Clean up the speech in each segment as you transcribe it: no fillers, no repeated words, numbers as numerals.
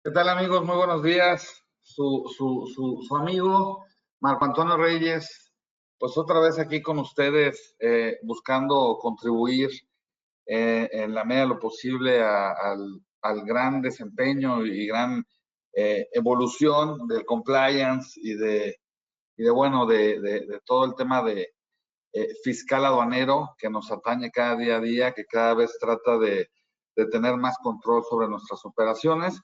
¿Qué tal, amigos? Muy buenos días. Su amigo Marco Antonio Reyes, pues otra vez aquí con ustedes, buscando contribuir en la medida de lo posible al gran desempeño y gran evolución del compliance y de todo el tema de fiscal aduanero que nos atañe cada día a día, que cada vez trata de tener más control sobre nuestras operaciones.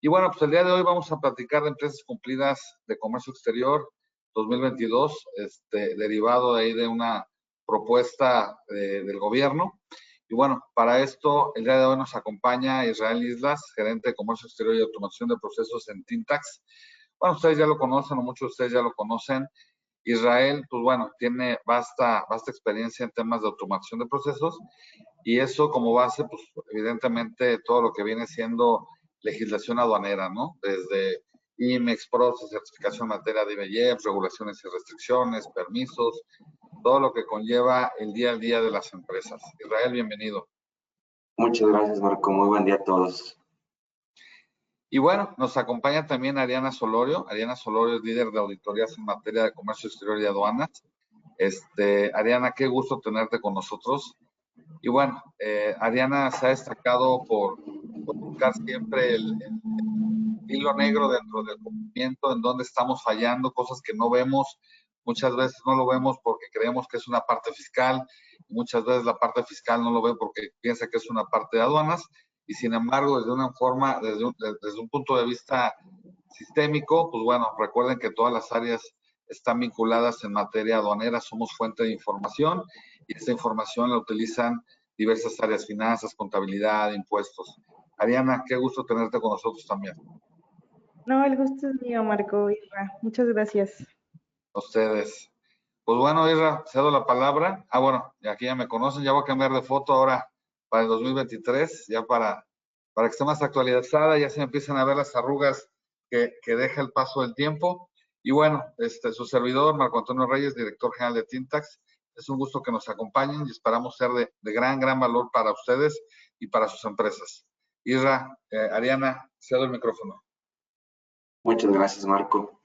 Y bueno, pues el día de hoy vamos a platicar de empresas cumplidas de comercio exterior 2022, derivado de ahí de una propuesta del gobierno. Y bueno, para esto, el día de hoy nos acompaña Israel Islas, gerente de comercio exterior y automación de procesos en Tintax. Bueno, ustedes ya lo conocen, o muchos de ustedes ya lo conocen. Israel, pues bueno, tiene vasta experiencia en temas de automación de procesos, y eso como base, pues evidentemente todo lo que viene siendo legislación aduanera, ¿no? Desde IMEX, Proces, certificación en materia de IBEF, regulaciones y restricciones, permisos, todo lo que conlleva el día a día de las empresas. Israel, bienvenido. Muchas gracias, Marco. Muy buen día a todos. Y bueno, nos acompaña también Ariana Solorio. Ariana Solorio es líder de auditorías en materia de comercio exterior y aduanas. Ariana, qué gusto tenerte con nosotros. Y bueno, Ariana se ha destacado por buscar siempre el hilo negro dentro del cumplimiento, en donde estamos fallando, cosas que no vemos. Muchas veces no lo vemos porque creemos que es una parte fiscal, y muchas veces la parte fiscal no lo ve porque piensa que es una parte de aduanas, y sin embargo, desde un punto de vista sistémico, pues bueno, recuerden que todas las áreas están vinculadas en materia aduanera, somos fuente de información, y esta información la utilizan diversas áreas, finanzas, contabilidad, impuestos. Ariana, qué gusto tenerte con nosotros también. No, el gusto es mío, Marco. Isra. Muchas gracias. A ustedes. Pues bueno, Isra, cedo la palabra. Bueno, aquí ya me conocen, ya voy a cambiar de foto ahora para el 2023, ya para que esté más actualizada, ya se empiezan a ver las arrugas que deja el paso del tiempo. Y bueno, su servidor, Marco Antonio Reyes, director general de Tintax, es un gusto que nos acompañen y esperamos ser de gran valor para ustedes y para sus empresas. Isra, Ariana, cedo el micrófono. Muchas gracias, Marco.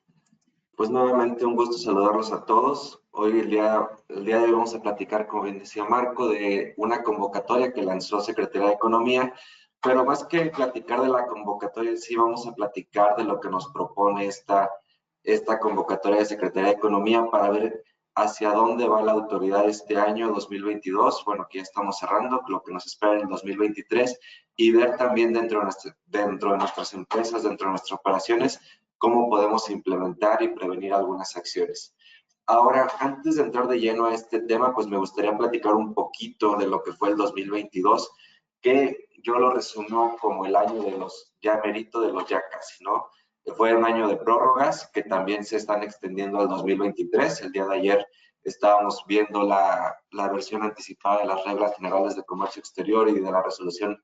Pues nuevamente un gusto saludarlos a todos. Hoy el día de hoy vamos a platicar, como bien decía Marco, de una convocatoria que lanzó Secretaría de Economía, pero más que platicar de la convocatoria en sí, vamos a platicar de lo que nos propone esta convocatoria de Secretaría de Economía para ver hacia dónde va la autoridad este año 2022, bueno, que ya estamos cerrando, lo que nos espera en el 2023, y ver también dentro de nuestras empresas, dentro de nuestras operaciones, cómo podemos implementar y prevenir algunas acciones. Ahora, antes de entrar de lleno a este tema, pues me gustaría platicar un poquito de lo que fue el 2022, que yo lo resumo como el año de los ya merito, de los ya casi, ¿no? Fue un año de prórrogas que también se están extendiendo al 2023. El día de ayer estábamos viendo la versión anticipada de las reglas generales de comercio exterior y de la resolución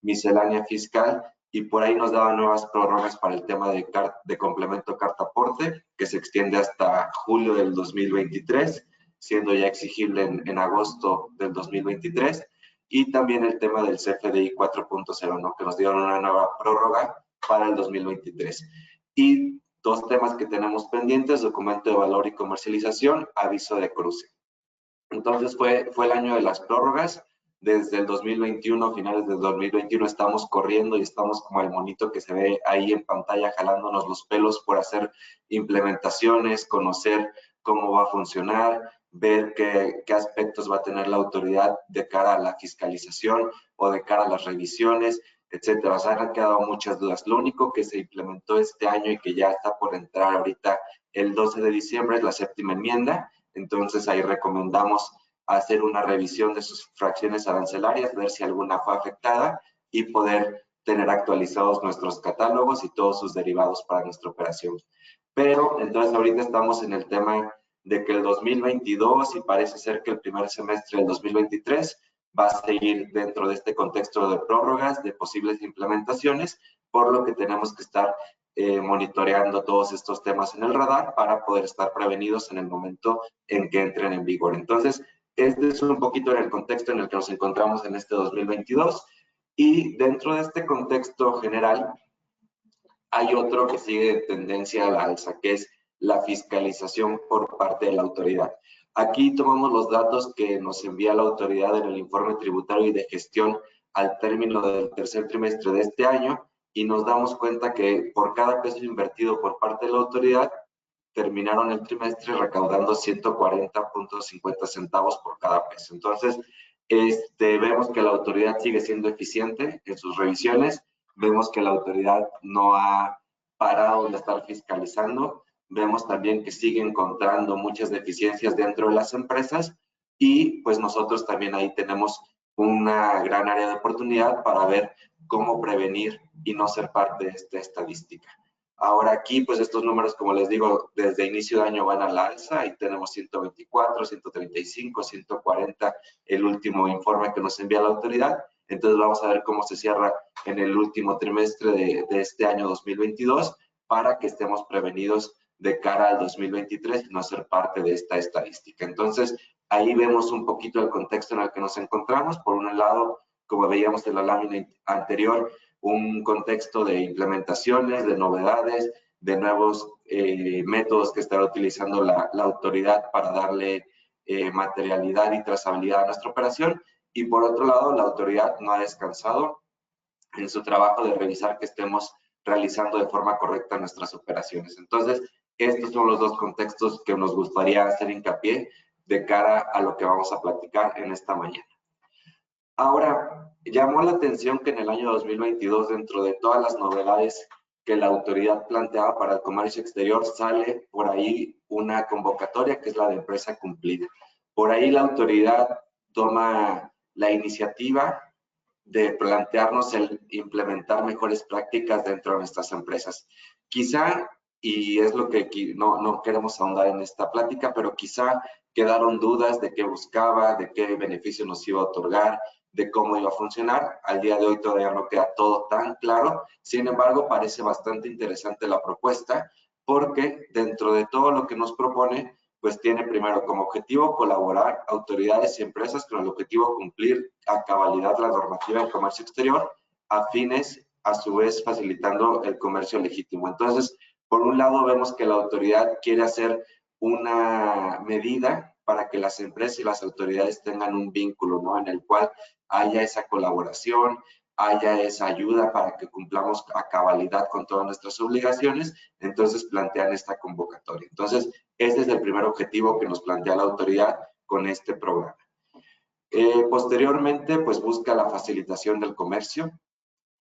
miscelánea fiscal, y por ahí nos daban nuevas prórrogas para el tema de complemento carta aporte, que se extiende hasta julio del 2023, siendo ya exigible en agosto del 2023, y también el tema del CFDI 4.0, ¿no? Que nos dieron una nueva prórroga para el 2023. Y dos temas que tenemos pendientes: documento de valor y comercialización, aviso de cruce. Entonces fue el año de las prórrogas. Desde el 2021, finales del 2021, estamos corriendo y estamos como el monito que se ve ahí en pantalla jalándonos los pelos por hacer implementaciones, conocer cómo va a funcionar, ver qué aspectos va a tener la autoridad de cara a la fiscalización o de cara a las revisiones, etcétera. O sea, han quedado muchas dudas. Lo único que se implementó este año y que ya está por entrar ahorita el 12 de diciembre es la séptima enmienda. Entonces ahí recomendamos hacer una revisión de sus fracciones arancelarias, ver si alguna fue afectada y poder tener actualizados nuestros catálogos y todos sus derivados para nuestra operación. Pero entonces ahorita estamos en el tema de que el 2022, y parece ser que el primer semestre del 2023 va a seguir dentro de este contexto de prórrogas, de posibles implementaciones, por lo que tenemos que estar monitoreando todos estos temas en el radar para poder estar prevenidos en el momento en que entren en vigor. Entonces, este es un poquito en el contexto en el que nos encontramos en este 2022, y dentro de este contexto general, hay otro que sigue tendencia a la alza, que es la fiscalización por parte de la autoridad. Aquí tomamos los datos que nos envía la autoridad en el informe tributario y de gestión al término del tercer trimestre de este año y nos damos cuenta que por cada peso invertido por parte de la autoridad, terminaron el trimestre recaudando 140.50 centavos por cada peso. Entonces, vemos que la autoridad sigue siendo eficiente en sus revisiones, vemos que la autoridad no ha parado de estar fiscalizando, vemos también que sigue encontrando muchas deficiencias dentro de las empresas y pues nosotros también ahí tenemos una gran área de oportunidad para ver cómo prevenir y no ser parte de esta estadística. Ahora aquí, pues estos números, como les digo, desde inicio de año van a la alza y tenemos 124, 135, 140, el último informe que nos envía la autoridad. Entonces vamos a ver cómo se cierra en el último trimestre de este año 2022 para que estemos prevenidos de cara al 2023 y no ser parte de esta estadística. Entonces, ahí vemos un poquito el contexto en el que nos encontramos. Por un lado, como veíamos en la lámina anterior, un contexto de implementaciones, de novedades, de nuevos métodos que estará utilizando la autoridad para darle materialidad y trazabilidad a nuestra operación. Y por otro lado, la autoridad no ha descansado en su trabajo de revisar que estemos realizando de forma correcta nuestras operaciones. Entonces, estos son los dos contextos que nos gustaría hacer hincapié de cara a lo que vamos a platicar en esta mañana. Ahora, llamó la atención que en el año 2022, dentro de todas las novedades que la autoridad planteaba para el comercio exterior, sale por ahí una convocatoria que es la de empresa cumplida. Por ahí la autoridad toma la iniciativa de plantearnos el implementar mejores prácticas dentro de nuestras empresas. Quizá, y es lo que no queremos ahondar en esta plática, pero quizá quedaron dudas de qué buscaba, de qué beneficio nos iba a otorgar, de cómo iba a funcionar. Al día de hoy todavía no queda todo tan claro. Sin embargo, parece bastante interesante la propuesta porque dentro de todo lo que nos propone, pues tiene primero como objetivo colaborar autoridades y empresas con el objetivo de cumplir a cabalidad la normativa de comercio exterior, a fines, a su vez, facilitando el comercio legítimo. Entonces, por un lado, vemos que la autoridad quiere hacer una medida para que las empresas y las autoridades tengan un vínculo, ¿no? En el cual haya esa colaboración, haya esa ayuda para que cumplamos a cabalidad con todas nuestras obligaciones. Entonces plantean esta convocatoria. Entonces, este es el primer objetivo que nos plantea la autoridad con este programa. Posteriormente, pues busca la facilitación del comercio.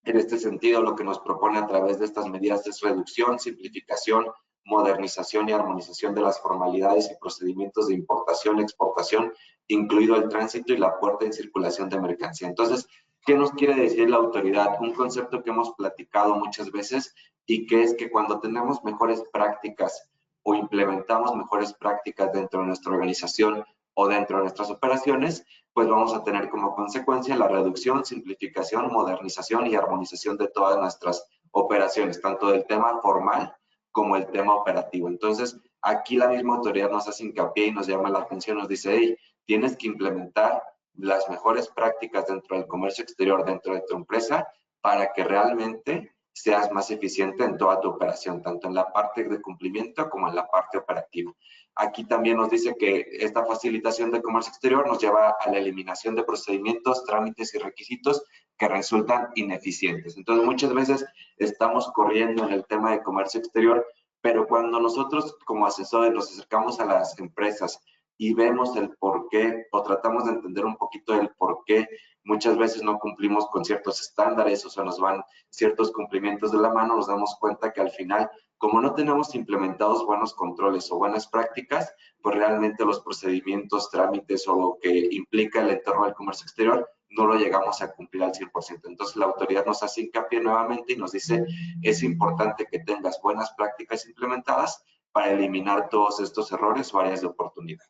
En este sentido, lo que nos propone a través de estas medidas es reducción, simplificación, modernización y armonización de las formalidades y procedimientos de importación y exportación, incluido el tránsito y la puesta en circulación de mercancía. Entonces, ¿qué nos quiere decir la autoridad? Un concepto que hemos platicado muchas veces y que es que cuando tenemos mejores prácticas o implementamos mejores prácticas dentro de nuestra organización o dentro de nuestras operaciones, pues vamos a tener como consecuencia la reducción, simplificación, modernización y armonización de todas nuestras operaciones, tanto del tema formal como el tema operativo. Entonces, aquí la misma autoridad nos hace hincapié y nos llama la atención, nos dice, hey, tienes que implementar las mejores prácticas dentro del comercio exterior, dentro de tu empresa, para que realmente seas más eficiente en toda tu operación, tanto en la parte de cumplimiento como en la parte operativa. Aquí también nos dice que esta facilitación de comercio exterior nos lleva a la eliminación de procedimientos, trámites y requisitos que resultan ineficientes. Entonces, muchas veces estamos corriendo en el tema de comercio exterior, pero cuando nosotros como asesores nos acercamos a las empresas y vemos el por qué o tratamos de entender un poquito el por qué muchas veces no cumplimos con ciertos estándares o se nos van ciertos cumplimientos de la mano, nos damos cuenta que al final, como no tenemos implementados buenos controles o buenas prácticas, pues realmente los procedimientos, trámites o lo que implica el entorno del comercio exterior no lo llegamos a cumplir al 100%. Entonces la autoridad nos hace hincapié nuevamente y nos dice, es importante que tengas buenas prácticas implementadas para eliminar todos estos errores o áreas de oportunidad.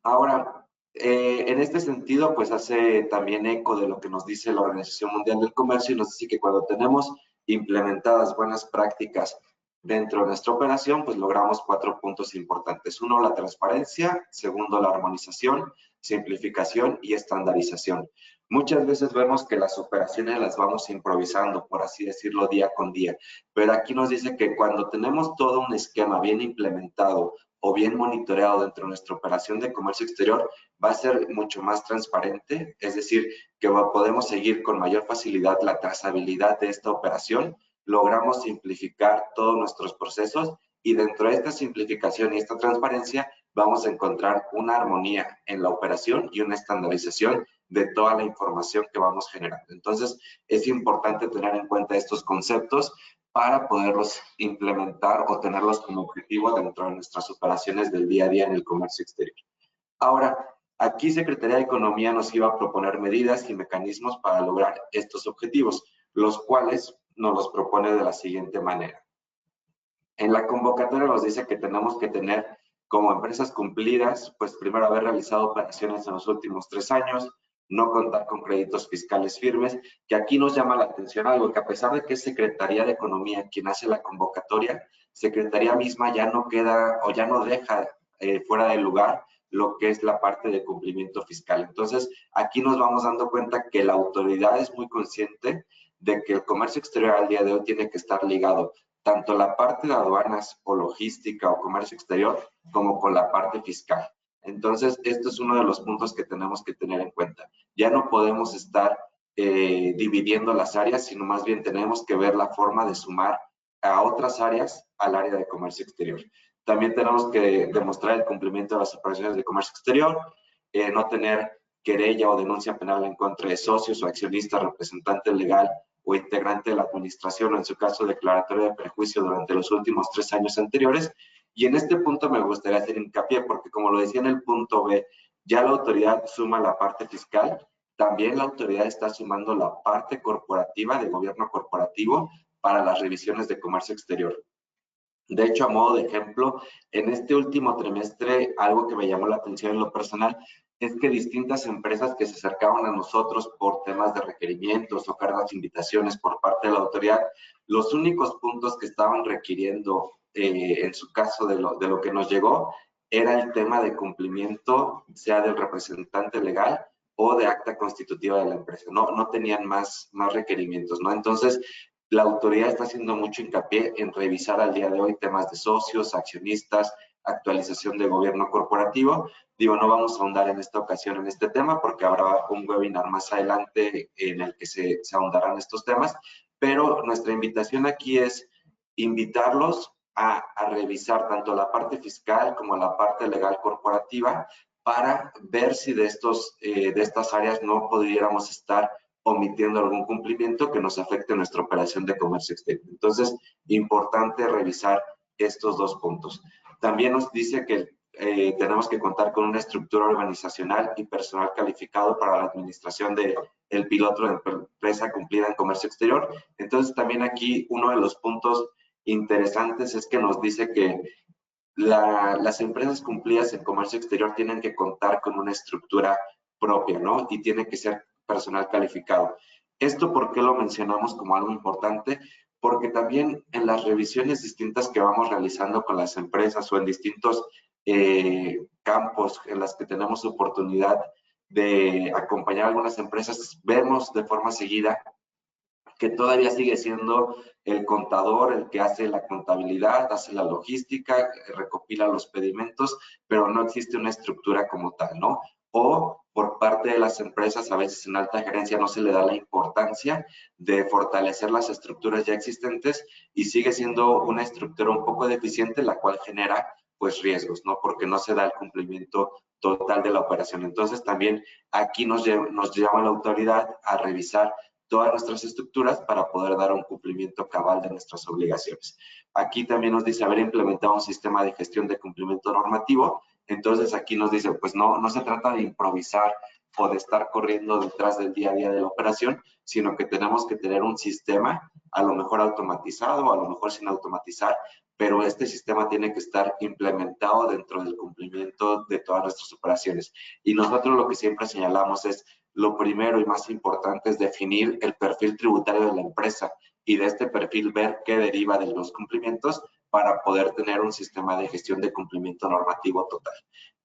Ahora, en este sentido, pues hace también eco de lo que nos dice la Organización Mundial del Comercio y nos dice que cuando tenemos implementadas buenas prácticas dentro de nuestra operación, pues logramos 4 puntos importantes. Uno, la transparencia. Segundo, la armonización. simplificación y estandarización. Muchas veces vemos que las operaciones las vamos improvisando, por así decirlo, día con día, pero aquí nos dice que cuando tenemos todo un esquema bien implementado o bien monitoreado dentro de nuestra operación de comercio exterior, va a ser mucho más transparente, es decir, que podemos seguir con mayor facilidad la trazabilidad de esta operación, logramos simplificar todos nuestros procesos y dentro de esta simplificación y esta transparencia vamos a encontrar una armonía en la operación y una estandarización de toda la información que vamos generando. Entonces, es importante tener en cuenta estos conceptos para poderlos implementar o tenerlos como objetivo dentro de nuestras operaciones del día a día en el comercio exterior. Ahora, aquí Secretaría de Economía nos iba a proponer medidas y mecanismos para lograr estos objetivos, los cuales nos los propone de la siguiente manera. En la convocatoria nos dice que tenemos que tener como empresas cumplidas, pues primero haber realizado operaciones en los últimos 3 años, no contar con créditos fiscales firmes, que aquí nos llama la atención algo, que a pesar de que es Secretaría de Economía quien hace la convocatoria, Secretaría misma ya no queda o ya no deja fuera de lugar lo que es la parte de cumplimiento fiscal. Entonces, aquí nos vamos dando cuenta que la autoridad es muy consciente de que el comercio exterior al día de hoy tiene que estar ligado tanto la parte de aduanas o logística o comercio exterior como con la parte fiscal. Entonces, esto es uno de los puntos que tenemos que tener en cuenta. Ya no podemos estar dividiendo las áreas, sino más bien tenemos que ver la forma de sumar a otras áreas al área de comercio exterior. También tenemos que demostrar el cumplimiento de las operaciones de comercio exterior, no tener querella o denuncia penal en contra de socios o accionistas, representante legal o integrante de la administración, o en su caso declaratoria de perjuicio durante los últimos 3 años anteriores. Y en este punto me gustaría hacer hincapié porque, como lo decía en el punto B, ya la autoridad suma la parte fiscal, también la autoridad está sumando la parte corporativa de gobierno corporativo para las revisiones de comercio exterior. De hecho, a modo de ejemplo, en este último trimestre, algo que me llamó la atención en lo personal es que distintas empresas que se acercaban a nosotros por temas de requerimientos o cargas de invitaciones por parte de la autoridad, los únicos puntos que estaban requiriendo, en su caso de lo que nos llegó, era el tema de cumplimiento, sea del representante legal o de acta constitutiva de la empresa. No tenían más requerimientos, ¿no? Entonces, la autoridad está haciendo mucho hincapié en revisar al día de hoy temas de socios, accionistas, actualización de gobierno corporativo. Digo, no vamos a ahondar en esta ocasión en este tema porque habrá un webinar más adelante en el que se ahondarán estos temas, pero nuestra invitación aquí es invitarlos a revisar tanto la parte fiscal como la parte legal corporativa para ver si de estas áreas no pudiéramos estar omitiendo algún cumplimiento que nos afecte nuestra operación de comercio exterior. Entonces, importante revisar estos 2 puntos. También nos dice que tenemos que contar con una estructura organizacional y personal calificado para la administración del piloto de empresa cumplida en comercio exterior. Entonces, también aquí uno de los puntos interesantes es que nos dice que las empresas cumplidas en comercio exterior tienen que contar con una estructura propia, ¿no? Y tiene que ser personal calificado. ¿Esto por qué lo mencionamos como algo importante? Porque también en las revisiones distintas que vamos realizando con las empresas o en distintos campos en las que tenemos oportunidad de acompañar a algunas empresas, vemos de forma seguida que todavía sigue siendo el contador el que hace la contabilidad, hace la logística, recopila los pedimentos, pero no existe una estructura como tal, ¿no? O por parte de las empresas, a veces en alta gerencia no se le da la importancia de fortalecer las estructuras ya existentes y sigue siendo una estructura un poco deficiente, la cual genera pues riesgos, ¿no? Porque no se da el cumplimiento total de la operación. Entonces también aquí nos llama la autoridad a revisar todas nuestras estructuras para poder dar un cumplimiento cabal de nuestras obligaciones. Aquí también nos dice haber implementado un sistema de gestión de cumplimiento normativo. Entonces aquí nos dice, pues no se trata de improvisar o de estar corriendo detrás del día a día de la operación, sino que tenemos que tener un sistema, a lo mejor automatizado, a lo mejor sin automatizar, pero este sistema tiene que estar implementado dentro del cumplimiento de todas nuestras operaciones. Y nosotros lo que siempre señalamos es, lo primero y más importante es definir el perfil tributario de la empresa y de este perfil ver qué deriva de los cumplimientos para poder tener un sistema de gestión de cumplimiento normativo total.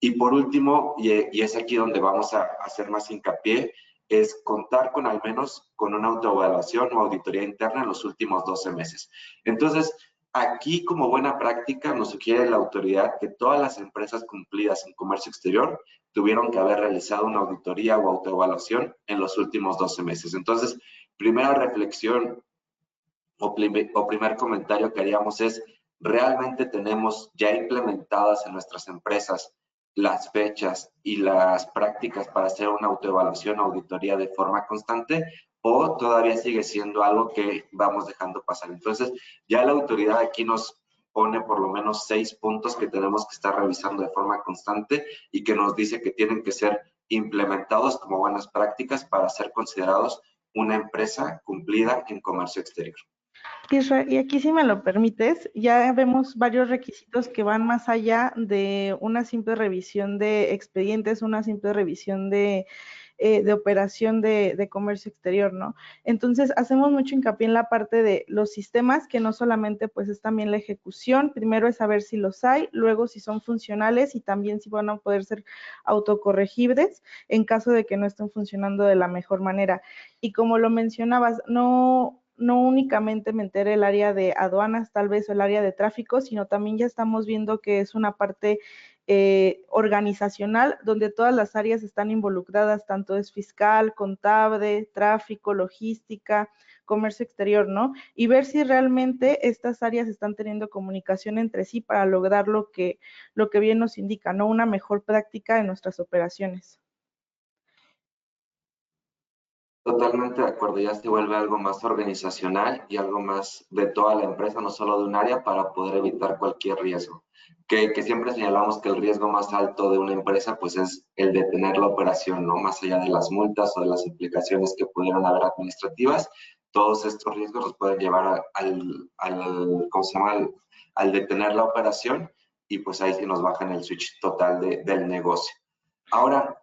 Y por último, y es aquí donde vamos a hacer más hincapié, es contar con al menos con una autoevaluación o auditoría interna en los últimos 12 meses. Entonces, aquí como buena práctica nos sugiere la autoridad que todas las empresas cumplidas en comercio exterior tuvieron que haber realizado una auditoría o autoevaluación en los últimos 12 meses. Entonces, primera reflexión o primer comentario que haríamos es, ¿realmente tenemos ya implementadas en nuestras empresas las fechas y las prácticas para hacer una autoevaluación o auditoría de forma constante? ¿O todavía sigue siendo algo que vamos dejando pasar? Entonces, ya la autoridad aquí nos pone por lo menos 6 puntos que tenemos que estar revisando de forma constante y que nos dice que tienen que ser implementados como buenas prácticas para ser considerados una empresa cumplida en comercio exterior. Isra, y aquí si me lo permites, ya vemos varios requisitos que van más allá de una simple revisión de expedientes, una simple revisión de operación de comercio exterior, ¿no? Entonces, hacemos mucho hincapié en la parte de los sistemas, que no solamente pues es también la ejecución, primero es saber si los hay, luego si son funcionales y también si van a poder ser autocorregibles en caso de que no estén funcionando de la mejor manera. Y como lo mencionabas, no únicamente meter el área de aduanas, tal vez, o el área de tráfico, sino también ya estamos viendo que es una parte organizacional, donde todas las áreas están involucradas, tanto es fiscal, contable, tráfico, logística, comercio exterior, ¿no? Y ver si realmente estas áreas están teniendo comunicación entre sí para lograr lo que bien nos indica, ¿no? Una mejor práctica en nuestras operaciones. Totalmente de acuerdo, ya se vuelve algo más organizacional y algo más de toda la empresa, no solo de un área, para poder evitar cualquier riesgo. Que siempre señalamos que el riesgo más alto de una empresa pues es el de tener la operación, ¿no? Más allá de las multas o de las implicaciones que pudieran haber administrativas, todos estos riesgos nos pueden llevar ¿cómo se llama? Al detener la operación y pues ahí sí nos bajan el switch total del negocio. Ahora,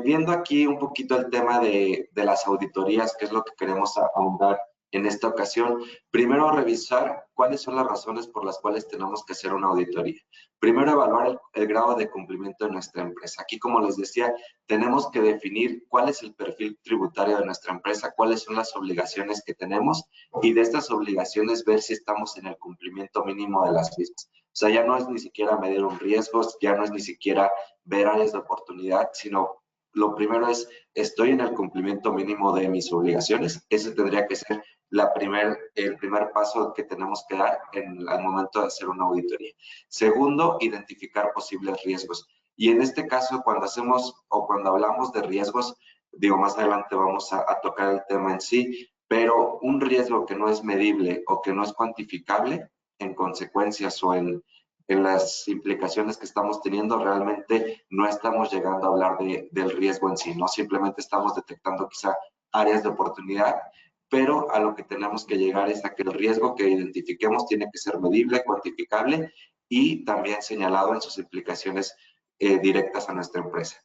viendo aquí un poquito el tema de las auditorías, que es lo que queremos ahondar en esta ocasión, primero revisar cuáles son las razones por las cuales tenemos que hacer una auditoría. Primero, evaluar el grado de cumplimiento de nuestra empresa. Aquí, como les decía, tenemos que definir cuál es el perfil tributario de nuestra empresa, cuáles son las obligaciones que tenemos y de estas obligaciones ver si estamos en el cumplimiento mínimo de las mismas. O sea, ya no es ni siquiera medir un riesgo, ya no es ni siquiera ver áreas de oportunidad, sino lo primero es, estoy en el cumplimiento mínimo de mis obligaciones. Ese tendría que ser el primer paso que tenemos que dar al momento de hacer una auditoría. Segundo, identificar posibles riesgos. Y en este caso, cuando hacemos o cuando hablamos de riesgos, digo, más adelante vamos a tocar el tema en sí, pero un riesgo que no es medible o que no es cuantificable en consecuencias o en las implicaciones que estamos teniendo, realmente no estamos llegando a hablar del riesgo en sí, no simplemente estamos detectando quizá áreas de oportunidad, pero a lo que tenemos que llegar es a que el riesgo que identifiquemos tiene que ser medible, cuantificable y también señalado en sus implicaciones directas a nuestra empresa.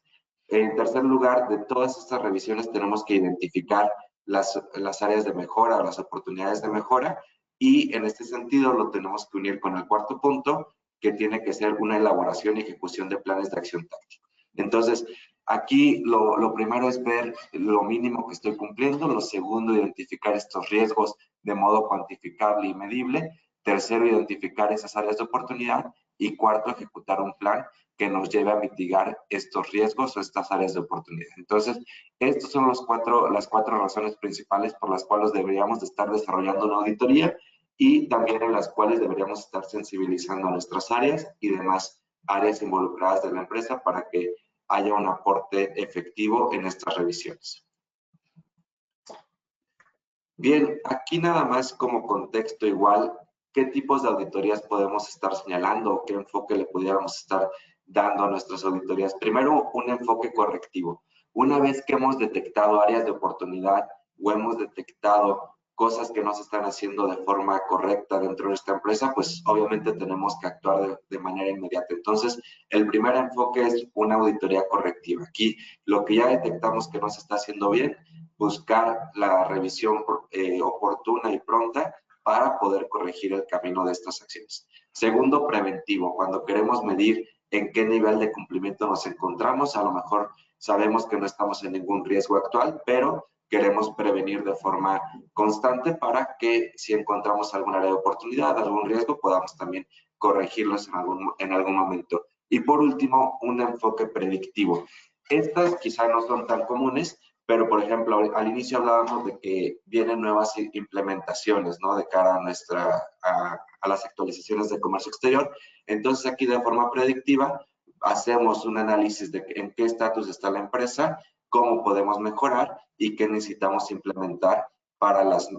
En tercer lugar, de todas estas revisiones tenemos que identificar las áreas de mejora o las oportunidades de mejora y en este sentido lo tenemos que unir con el cuarto punto, que tiene que ser una elaboración y ejecución de planes de acción táctica. Entonces, aquí lo primero es ver lo mínimo que estoy cumpliendo, lo segundo, identificar estos riesgos de modo cuantificable y medible, tercero, identificar esas áreas de oportunidad y cuarto, ejecutar un plan que nos lleve a mitigar estos riesgos o estas áreas de oportunidad. Entonces, estas son las cuatro razones principales por las cuales deberíamos de estar desarrollando una auditoría y también en las cuales deberíamos estar sensibilizando a nuestras áreas y demás áreas involucradas de la empresa para que haya un aporte efectivo en estas revisiones. Bien, aquí nada más como contexto igual, ¿qué tipos de auditorías podemos estar señalando o qué enfoque le pudiéramos estar dando a nuestras auditorías? Primero, un enfoque correctivo. Una vez que hemos detectado áreas de oportunidad o hemos detectado cosas que no se están haciendo de forma correcta dentro de nuestra empresa, pues obviamente tenemos que actuar de manera inmediata. Entonces, el primer enfoque es una auditoría correctiva. Aquí, lo que ya detectamos que no se está haciendo bien, buscar la revisión oportuna y pronta para poder corregir el camino de estas acciones. Segundo, preventivo. Cuando queremos medir en qué nivel de cumplimiento nos encontramos. A lo mejor sabemos que no estamos en ningún riesgo actual, pero queremos prevenir de forma constante para que si encontramos algún área de oportunidad, algún riesgo, podamos también corregirlos en algún momento. Y por último, un enfoque predictivo. Estas quizá no son tan comunes, pero por ejemplo, al inicio hablábamos de que vienen nuevas implementaciones, ¿no? De cara a las actualizaciones de comercio exterior. Entonces aquí de forma predictiva hacemos un análisis de en qué estatus está la empresa, cómo podemos mejorar y qué necesitamos implementar para las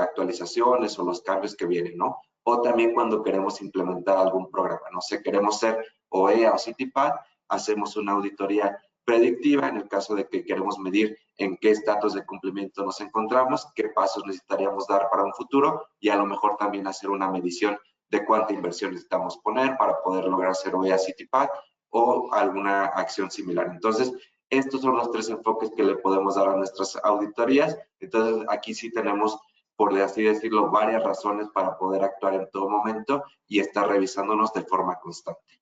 actualizaciones o los cambios que vienen, ¿no? O también cuando queremos implementar algún programa, no sé, queremos ser OEA o CITIPAD, hacemos una auditoría predictiva en el caso de que queremos medir en qué estatus de cumplimiento nos encontramos, qué pasos necesitaríamos dar para un futuro y a lo mejor también hacer una medición de cuánta inversión necesitamos poner para poder lograr ser OEA CITIPAD o alguna acción similar. Entonces, estos son los 3 enfoques que le podemos dar a nuestras auditorías. Entonces, aquí sí tenemos, por así decirlo, varias razones para poder actuar en todo momento y estar revisándonos de forma constante.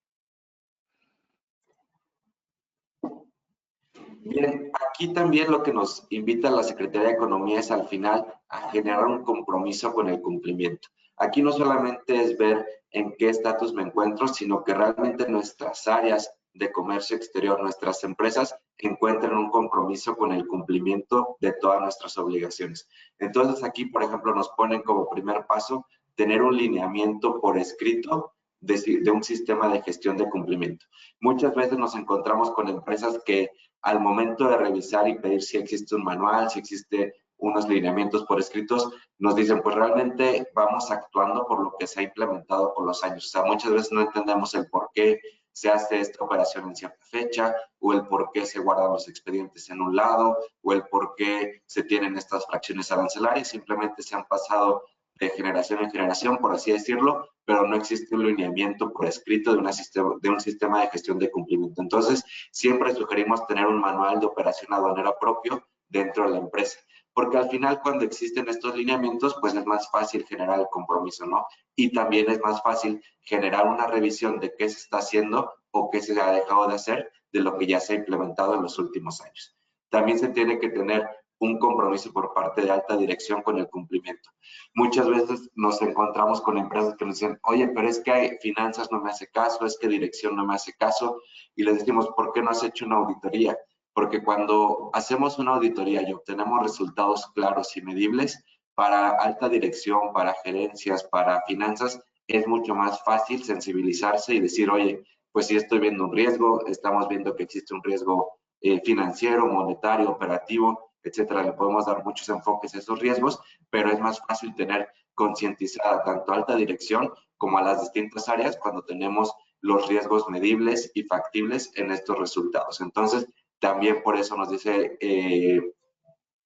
Bien, aquí también lo que nos invita la Secretaría de Economía es al final a generar un compromiso con el cumplimiento. Aquí no solamente es ver en qué estatus me encuentro, sino que realmente nuestras áreas de comercio exterior, nuestras empresas, encuentren un compromiso con el cumplimiento de todas nuestras obligaciones. Entonces aquí, por ejemplo, nos ponen como primer paso tener un lineamiento por escrito de un sistema de gestión de cumplimiento. Muchas veces nos encontramos con empresas que al momento de revisar y pedir si existe un manual, si existe unos lineamientos por escritos, nos dicen, pues realmente vamos actuando por lo que se ha implementado por los años. O sea, muchas veces no entendemos el por qué se hace esta operación en cierta fecha, o el por qué se guardan los expedientes en un lado, o el por qué se tienen estas fracciones arancelarias. Simplemente se han pasado de generación en generación, por así decirlo, pero no existe un lineamiento por escrito de un sistema de gestión de cumplimiento. Entonces, siempre sugerimos tener un manual de operación aduanera propio dentro de la empresa, porque al final cuando existen estos lineamientos, pues es más fácil generar el compromiso, ¿no? Y también es más fácil generar una revisión de qué se está haciendo o qué se ha dejado de hacer de lo que ya se ha implementado en los últimos años. También se tiene que tener un compromiso por parte de alta dirección con el cumplimiento. Muchas veces nos encontramos con empresas que nos dicen, oye, pero es que finanzas no me hace caso, es que dirección no me hace caso, y les decimos, ¿por qué no has hecho una auditoría? Porque cuando hacemos una auditoría y obtenemos resultados claros y medibles, para alta dirección, para gerencias, para finanzas, es mucho más fácil sensibilizarse y decir, oye, pues sí estoy viendo un riesgo, estamos viendo que existe un riesgo financiero, monetario, operativo, etcétera. Le podemos dar muchos enfoques a esos riesgos, pero es más fácil tener concientizada tanto a alta dirección como a las distintas áreas cuando tenemos los riesgos medibles y factibles en estos resultados. Entonces, también por eso nos dice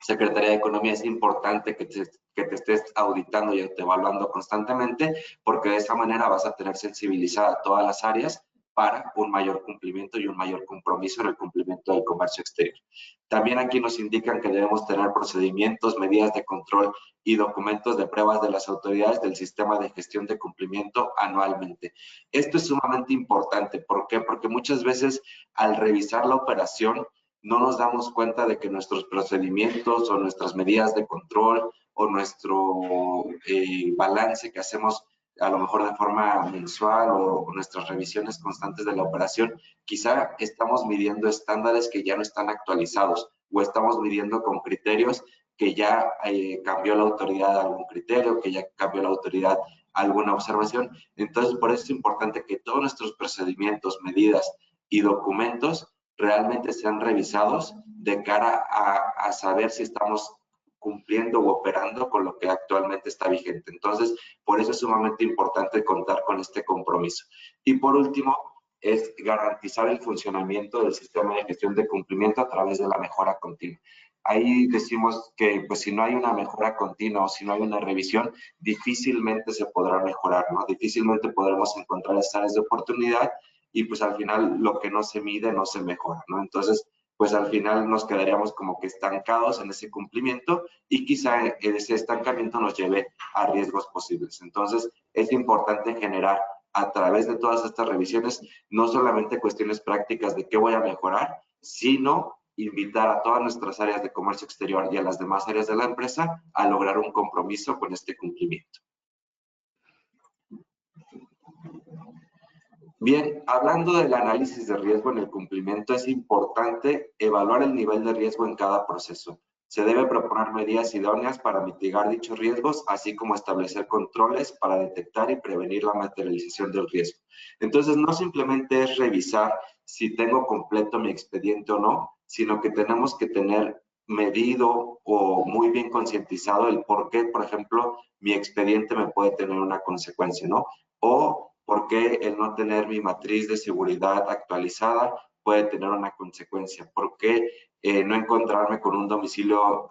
Secretaría de Economía, es importante que te estés auditando y evaluando constantemente, porque de esa manera vas a tener sensibilizada a todas las áreas para un mayor cumplimiento y un mayor compromiso en el cumplimiento del comercio exterior. También aquí nos indican que debemos tener procedimientos, medidas de control y documentos de pruebas de las autoridades del sistema de gestión de cumplimiento anualmente. Esto es sumamente importante. ¿Por qué? Porque muchas veces al revisar la operación no nos damos cuenta de que nuestros procedimientos o nuestras medidas de control o nuestro balance que hacemos a lo mejor de forma mensual o nuestras revisiones constantes de la operación, quizá estamos midiendo estándares que ya no están actualizados o estamos midiendo con criterios que ya cambió la autoridad algún criterio, que ya cambió la autoridad alguna observación. Entonces, por eso es importante que todos nuestros procedimientos, medidas y documentos realmente sean revisados de cara a saber si estamos cumpliendo o operando con lo que actualmente está vigente. Entonces, por eso es sumamente importante contar con este compromiso. Y por último, es garantizar el funcionamiento del sistema de gestión de cumplimiento a través de la mejora continua. Ahí decimos que pues si no hay una mejora continua o si no hay una revisión, difícilmente se podrá mejorar, ¿no? Difícilmente podremos encontrar esas áreas de oportunidad y pues al final lo que no se mide no se mejora, ¿no? Entonces, pues al final nos quedaríamos como que estancados en ese cumplimiento y quizá ese estancamiento nos lleve a riesgos posibles. Entonces, es importante generar a través de todas estas revisiones, no solamente cuestiones prácticas de qué voy a mejorar, sino invitar a todas nuestras áreas de comercio exterior y a las demás áreas de la empresa a lograr un compromiso con este cumplimiento. Bien, hablando del análisis de riesgo en el cumplimiento, es importante evaluar el nivel de riesgo en cada proceso. Se debe proponer medidas idóneas para mitigar dichos riesgos, así como establecer controles para detectar y prevenir la materialización del riesgo. Entonces, no simplemente es revisar si tengo completo mi expediente o no, sino que tenemos que tener medido o muy bien concientizado el por qué, por ejemplo, mi expediente me puede tener una consecuencia, ¿no? O por qué el no tener mi matriz de seguridad actualizada puede tener una consecuencia, por qué no encontrarme con un domicilio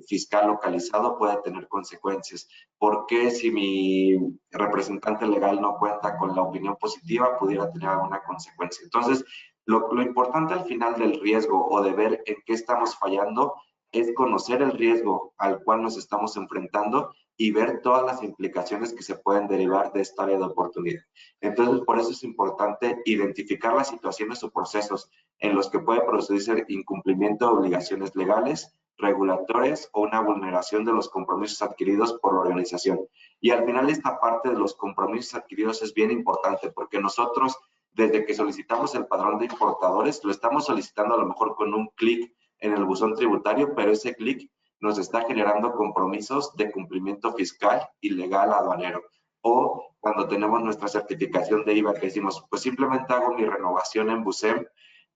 fiscal localizado puede tener consecuencias, por qué si mi representante legal no cuenta con la opinión positiva pudiera tener alguna consecuencia. Entonces, lo importante al final del riesgo o de ver en qué estamos fallando es conocer el riesgo al cual nos estamos enfrentando y ver todas las implicaciones que se pueden derivar de esta área de oportunidad. Entonces, por eso es importante identificar las situaciones o procesos en los que puede producirse incumplimiento de obligaciones legales, regulatorias o una vulneración de los compromisos adquiridos por la organización. Y al final esta parte de los compromisos adquiridos es bien importante porque nosotros, desde que solicitamos el padrón de importadores, lo estamos solicitando a lo mejor con un clic en el buzón tributario, pero ese clic nos está generando compromisos de cumplimiento fiscal y legal aduanero. O cuando tenemos nuestra certificación de IVA que decimos, pues simplemente hago mi renovación en BUSEM,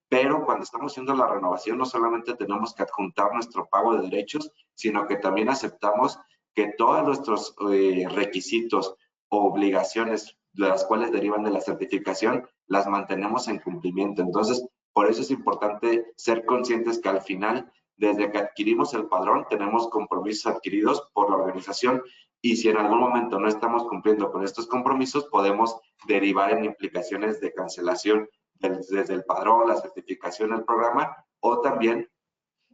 pero cuando estamos haciendo la renovación no solamente tenemos que adjuntar nuestro pago de derechos, sino que también aceptamos que todos nuestros requisitos o obligaciones, de las cuales derivan de la certificación, las mantenemos en cumplimiento. Entonces, por eso es importante ser conscientes que al final, desde que adquirimos el padrón, tenemos compromisos adquiridos por la organización y si en algún momento no estamos cumpliendo con estos compromisos, podemos derivar en implicaciones de cancelación desde el padrón, la certificación, el programa, o también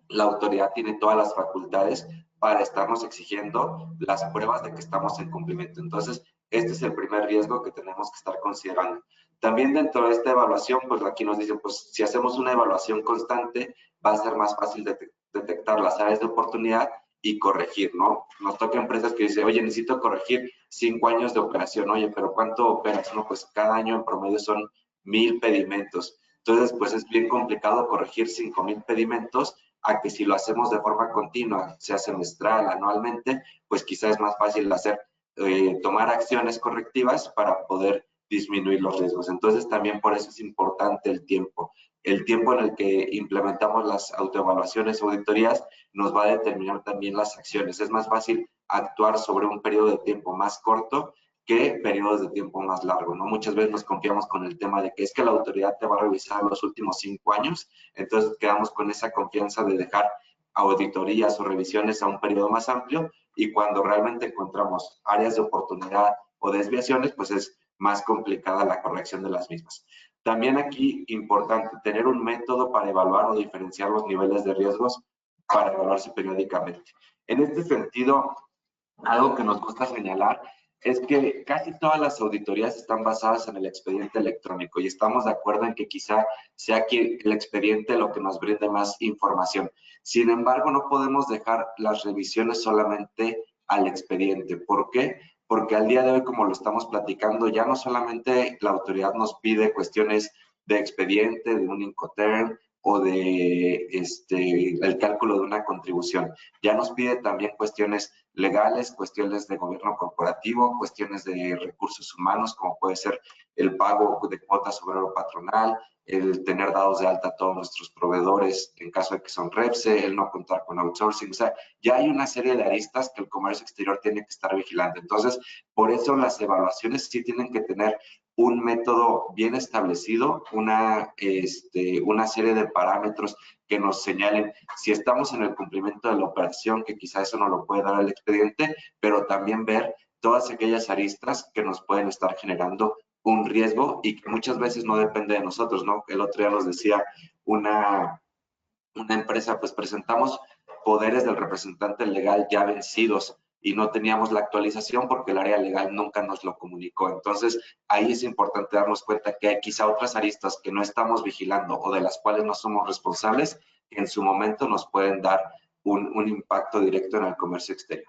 la autoridad tiene todas las facultades para estarnos exigiendo las pruebas de que estamos en cumplimiento. Entonces, este es el primer riesgo que tenemos que estar considerando. También dentro de esta evaluación, pues aquí nos dicen, pues si hacemos una evaluación constante, va a ser más fácil detectar las áreas de oportunidad y corregir, ¿no? Nos toca empresas que dicen, oye, necesito corregir 5 años de operación. Oye, pero ¿cuánto operas? No, pues cada año en promedio son 1000 pedimentos. Entonces, pues es bien complicado corregir 5000 pedimentos a que si lo hacemos de forma continua, sea semestral, anualmente, pues quizás es más fácil hacer, tomar acciones correctivas para poder disminuir los riesgos. Entonces, también por eso es importante el tiempo. El tiempo en el que implementamos las autoevaluaciones o auditorías nos va a determinar también las acciones. Es más fácil actuar sobre un periodo de tiempo más corto que periodos de tiempo más largos, ¿no? Muchas veces nos confiamos con el tema de que es que la autoridad te va a revisar los últimos 5 años, entonces quedamos con esa confianza de dejar auditorías o revisiones a un periodo más amplio y cuando realmente encontramos áreas de oportunidad o desviaciones, pues es más complicada la corrección de las mismas. También aquí, importante, tener un método para evaluar o diferenciar los niveles de riesgos para evaluarse periódicamente. En este sentido, algo que nos gusta señalar es que casi todas las auditorías están basadas en el expediente electrónico y estamos de acuerdo en que quizá sea que el expediente lo que nos brinde más información. Sin embargo, no podemos dejar las revisiones solamente al expediente. ¿Por qué? Porque al día de hoy, como lo estamos platicando, ya no solamente la autoridad nos pide cuestiones de expediente, de un Incoterm, o de el cálculo de una contribución. Ya nos pide también cuestiones legales, cuestiones de gobierno corporativo, cuestiones de recursos humanos, como puede ser el pago de cuotas obrero patronal, el tener dados de alta a todos nuestros proveedores en caso de que son REPSE, el no contar con outsourcing. O sea, ya hay una serie de aristas que el comercio exterior tiene que estar vigilando. Entonces, por eso las evaluaciones sí tienen que tener un método bien establecido, una serie de parámetros que nos señalen si estamos en el cumplimiento de la operación, que quizá eso no lo puede dar el expediente, pero también ver todas aquellas aristas que nos pueden estar generando un riesgo y que muchas veces no depende de nosotros, ¿no? El otro día nos decía una empresa, pues presentamos poderes del representante legal ya vencidos y no teníamos la actualización porque el área legal nunca nos lo comunicó. Entonces, ahí es importante darnos cuenta que hay quizá otras aristas que no estamos vigilando o de las cuales no somos responsables, que en su momento nos pueden dar un impacto directo en el comercio exterior.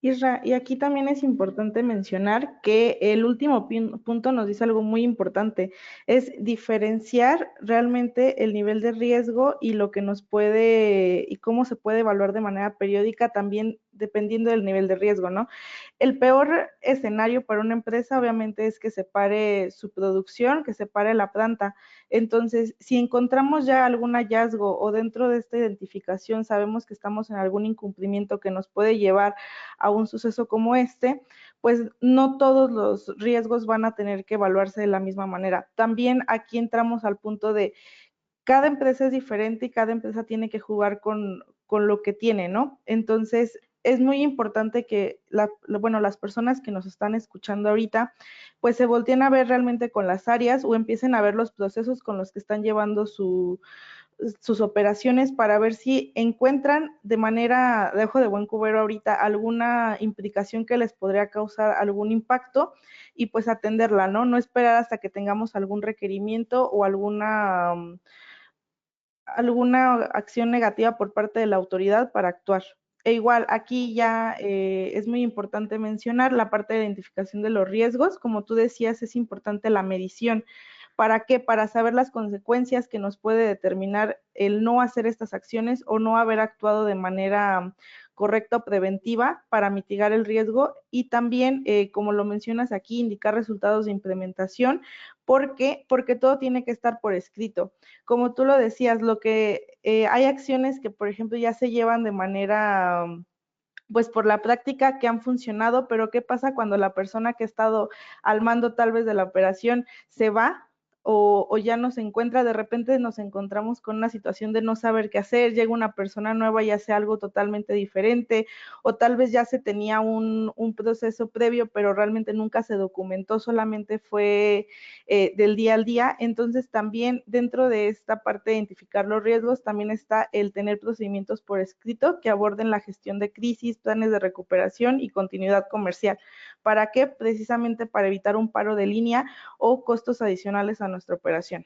Isra, y aquí también es importante mencionar que el último punto nos dice algo muy importante, es diferenciar realmente el nivel de riesgo y lo que nos puede, y cómo se puede evaluar de manera periódica también dependiendo del nivel de riesgo, ¿no? El peor escenario para una empresa obviamente es que se pare su producción, que se pare la planta. Entonces, si encontramos ya algún hallazgo o dentro de esta identificación sabemos que estamos en algún incumplimiento que nos puede llevar a un suceso como este, pues no todos los riesgos van a tener que evaluarse de la misma manera. También aquí entramos al punto de cada empresa es diferente y cada empresa tiene que jugar con lo que tiene, ¿no? Entonces, es muy importante que, bueno, las personas que nos están escuchando ahorita, pues se volteen a ver realmente con las áreas o empiecen a ver los procesos con los que están llevando sus operaciones para ver si encuentran de manera, de ojo de buen cubero ahorita, alguna implicación que les podría causar algún impacto y pues atenderla, ¿no? No esperar hasta que tengamos algún requerimiento o alguna acción negativa por parte de la autoridad para actuar. E igual, aquí ya es muy importante mencionar la parte de identificación de los riesgos. Como tú decías, es importante la medición. ¿Para qué? Para saber las consecuencias que nos puede determinar el no hacer estas acciones o no haber actuado de manera correcta o preventiva para mitigar el riesgo y también, como lo mencionas aquí, indicar resultados de implementación. ¿Por qué? Porque todo tiene que estar por escrito. Como tú lo decías, hay acciones que, por ejemplo, ya se llevan de manera pues por la práctica que han funcionado, pero ¿qué pasa cuando la persona que ha estado al mando tal vez de la operación se va o ya no se encuentra? De repente nos encontramos con una situación de no saber qué hacer, llega una persona nueva y hace algo totalmente diferente, o tal vez ya se tenía un proceso previo, pero realmente nunca se documentó, solamente fue del día al día. Entonces también dentro de esta parte de identificar los riesgos, también está el tener procedimientos por escrito que aborden la gestión de crisis, planes de recuperación y continuidad comercial. ¿Para qué? Precisamente para evitar un paro de línea o costos adicionales a nuestra operación.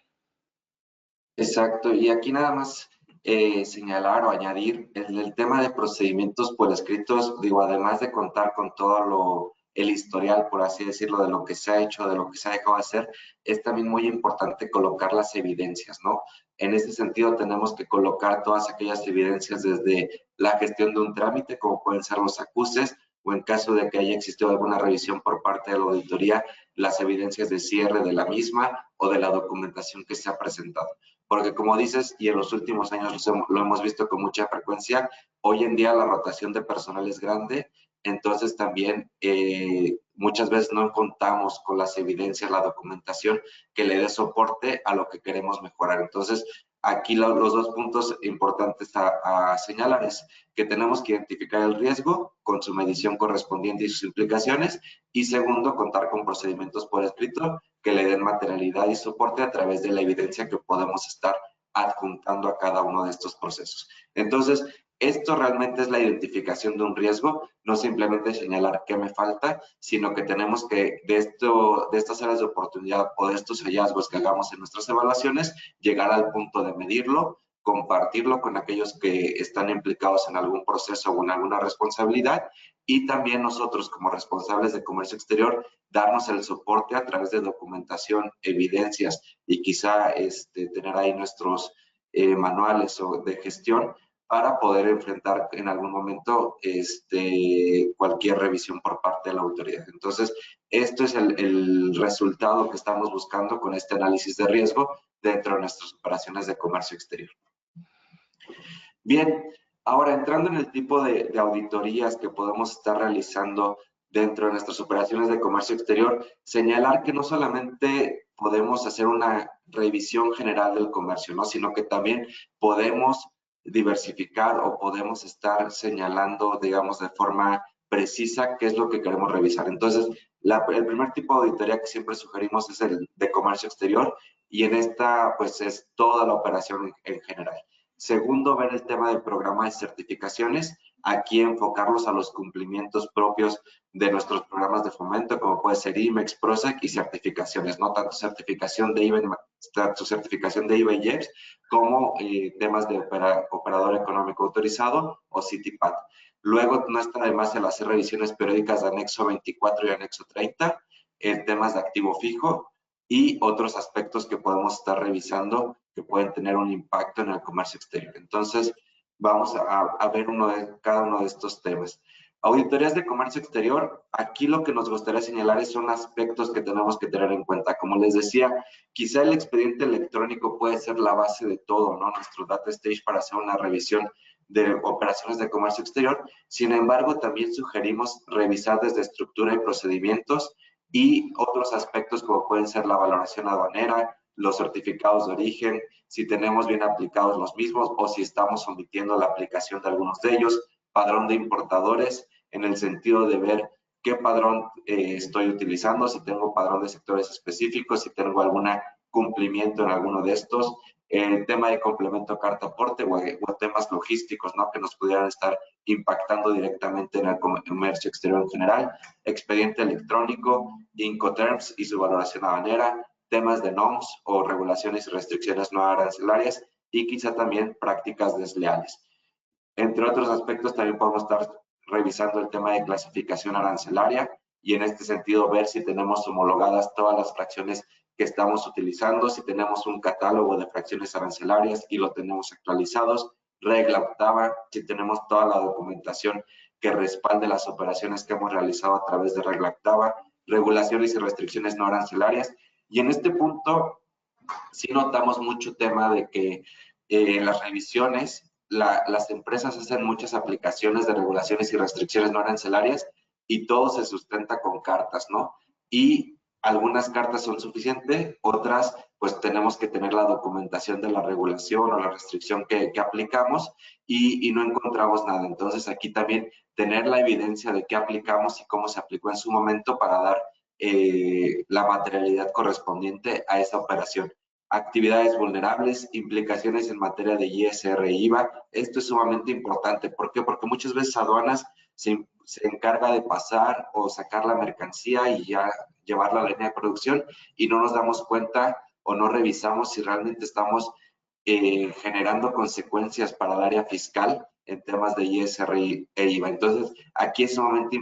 Exacto, y aquí nada más señalar o añadir el tema de procedimientos por escritos, digo, además de contar con todo el historial, por así decirlo, de lo que se ha hecho, de lo que se ha dejado de hacer, es también muy importante colocar las evidencias, ¿no? En ese sentido tenemos que colocar todas aquellas evidencias desde la gestión de un trámite, como pueden ser los acuses, o en caso de que haya existido alguna revisión por parte de la auditoría, las evidencias de cierre de la misma o de la documentación que se ha presentado. Porque como dices, y en los últimos años lo hemos visto con mucha frecuencia, hoy en día la rotación de personal es grande, entonces también muchas veces no contamos con las evidencias, la documentación que le dé soporte a lo que queremos mejorar. Entonces, aquí los dos puntos importantes a señalar es que tenemos que identificar el riesgo con su medición correspondiente y sus implicaciones, y segundo, contar con procedimientos por escrito que le den materialidad y soporte a través de la evidencia que podemos estar adjuntando a cada uno de estos procesos. Entonces, esto realmente es la identificación de un riesgo, no simplemente señalar qué me falta, sino que tenemos que de estas áreas de oportunidad o de estos hallazgos que hagamos en nuestras evaluaciones, llegar al punto de medirlo, compartirlo con aquellos que están implicados en algún proceso o en alguna responsabilidad, y también nosotros como responsables de comercio exterior darnos el soporte a través de documentación, evidencias y quizá tener ahí nuestros manuales de gestión para poder enfrentar en algún momento cualquier revisión por parte de la autoridad. Entonces, esto es el resultado que estamos buscando con este análisis de riesgo dentro de nuestras operaciones de comercio exterior. Bien, ahora entrando en el tipo de auditorías que podemos estar realizando dentro de nuestras operaciones de comercio exterior, señalar que no solamente podemos hacer una revisión general del comercio, ¿no? Sino que también podemos diversificar o podemos estar señalando, digamos, de forma precisa qué es lo que queremos revisar. Entonces, el primer tipo de auditoría que siempre sugerimos es el de comercio exterior, y en esta, pues, es toda la operación en general. Segundo, ver el tema del programa de certificaciones, aquí enfocarlos a los cumplimientos propios de nuestros programas de fomento, como puede ser IMEX, PROSEC y certificaciones, ¿no? Tanto certificación de IVA y IEPS, como temas de operador económico autorizado o CITIPAT. Luego, no está de más el hacer revisiones periódicas de anexo 24 y anexo 30, temas de activo fijo y otros aspectos que podemos estar revisando que pueden tener un impacto en el comercio exterior. Entonces, vamos a ver cada uno de estos temas. Auditorías de comercio exterior, aquí lo que nos gustaría señalar son aspectos que tenemos que tener en cuenta. Como les decía, quizá el expediente electrónico puede ser la base de todo, ¿no? Nuestro data stage para hacer una revisión de operaciones de comercio exterior. Sin embargo, también sugerimos revisar desde estructura y procedimientos y otros aspectos como pueden ser la valoración aduanera, los certificados de origen, si tenemos bien aplicados los mismos o si estamos omitiendo la aplicación de algunos de ellos, padrón de importadores, en el sentido de ver qué padrón estoy utilizando, si tengo padrón de sectores específicos, si tengo algún cumplimiento en alguno de estos, tema de complemento carta aporte o temas logísticos, ¿no? Que nos pudieran estar impactando directamente en el comercio exterior en general, expediente electrónico, Incoterms y su valoración aduanera, temas de NOMS o regulaciones y restricciones no arancelarias y quizá también prácticas desleales. Entre otros aspectos también podemos estar revisando el tema de clasificación arancelaria y en este sentido ver si tenemos homologadas todas las fracciones que estamos utilizando, si tenemos un catálogo de fracciones arancelarias y lo tenemos actualizados, regla octava, si tenemos toda la documentación que respalde las operaciones que hemos realizado a través de regla octava, regulaciones y restricciones no arancelarias. Y en este punto sí notamos mucho tema de que en las revisiones las empresas hacen muchas aplicaciones de regulaciones y restricciones no arancelarias y todo se sustenta con cartas, ¿no? Y algunas cartas son suficientes, otras pues tenemos que tener la documentación de la regulación o la restricción que aplicamos y no encontramos nada. Entonces aquí también tener la evidencia de qué aplicamos y cómo se aplicó en su momento para dar la materialidad correspondiente a esa operación. Actividades vulnerables, implicaciones en materia de ISR e IVA. Esto es sumamente importante. ¿Por qué? Porque muchas veces aduanas se encarga de pasar o sacar la mercancía y ya llevarla a la línea de producción y no nos damos cuenta o no revisamos si realmente estamos generando consecuencias para el área fiscal en temas de ISR e IVA. Entonces, aquí es sumamente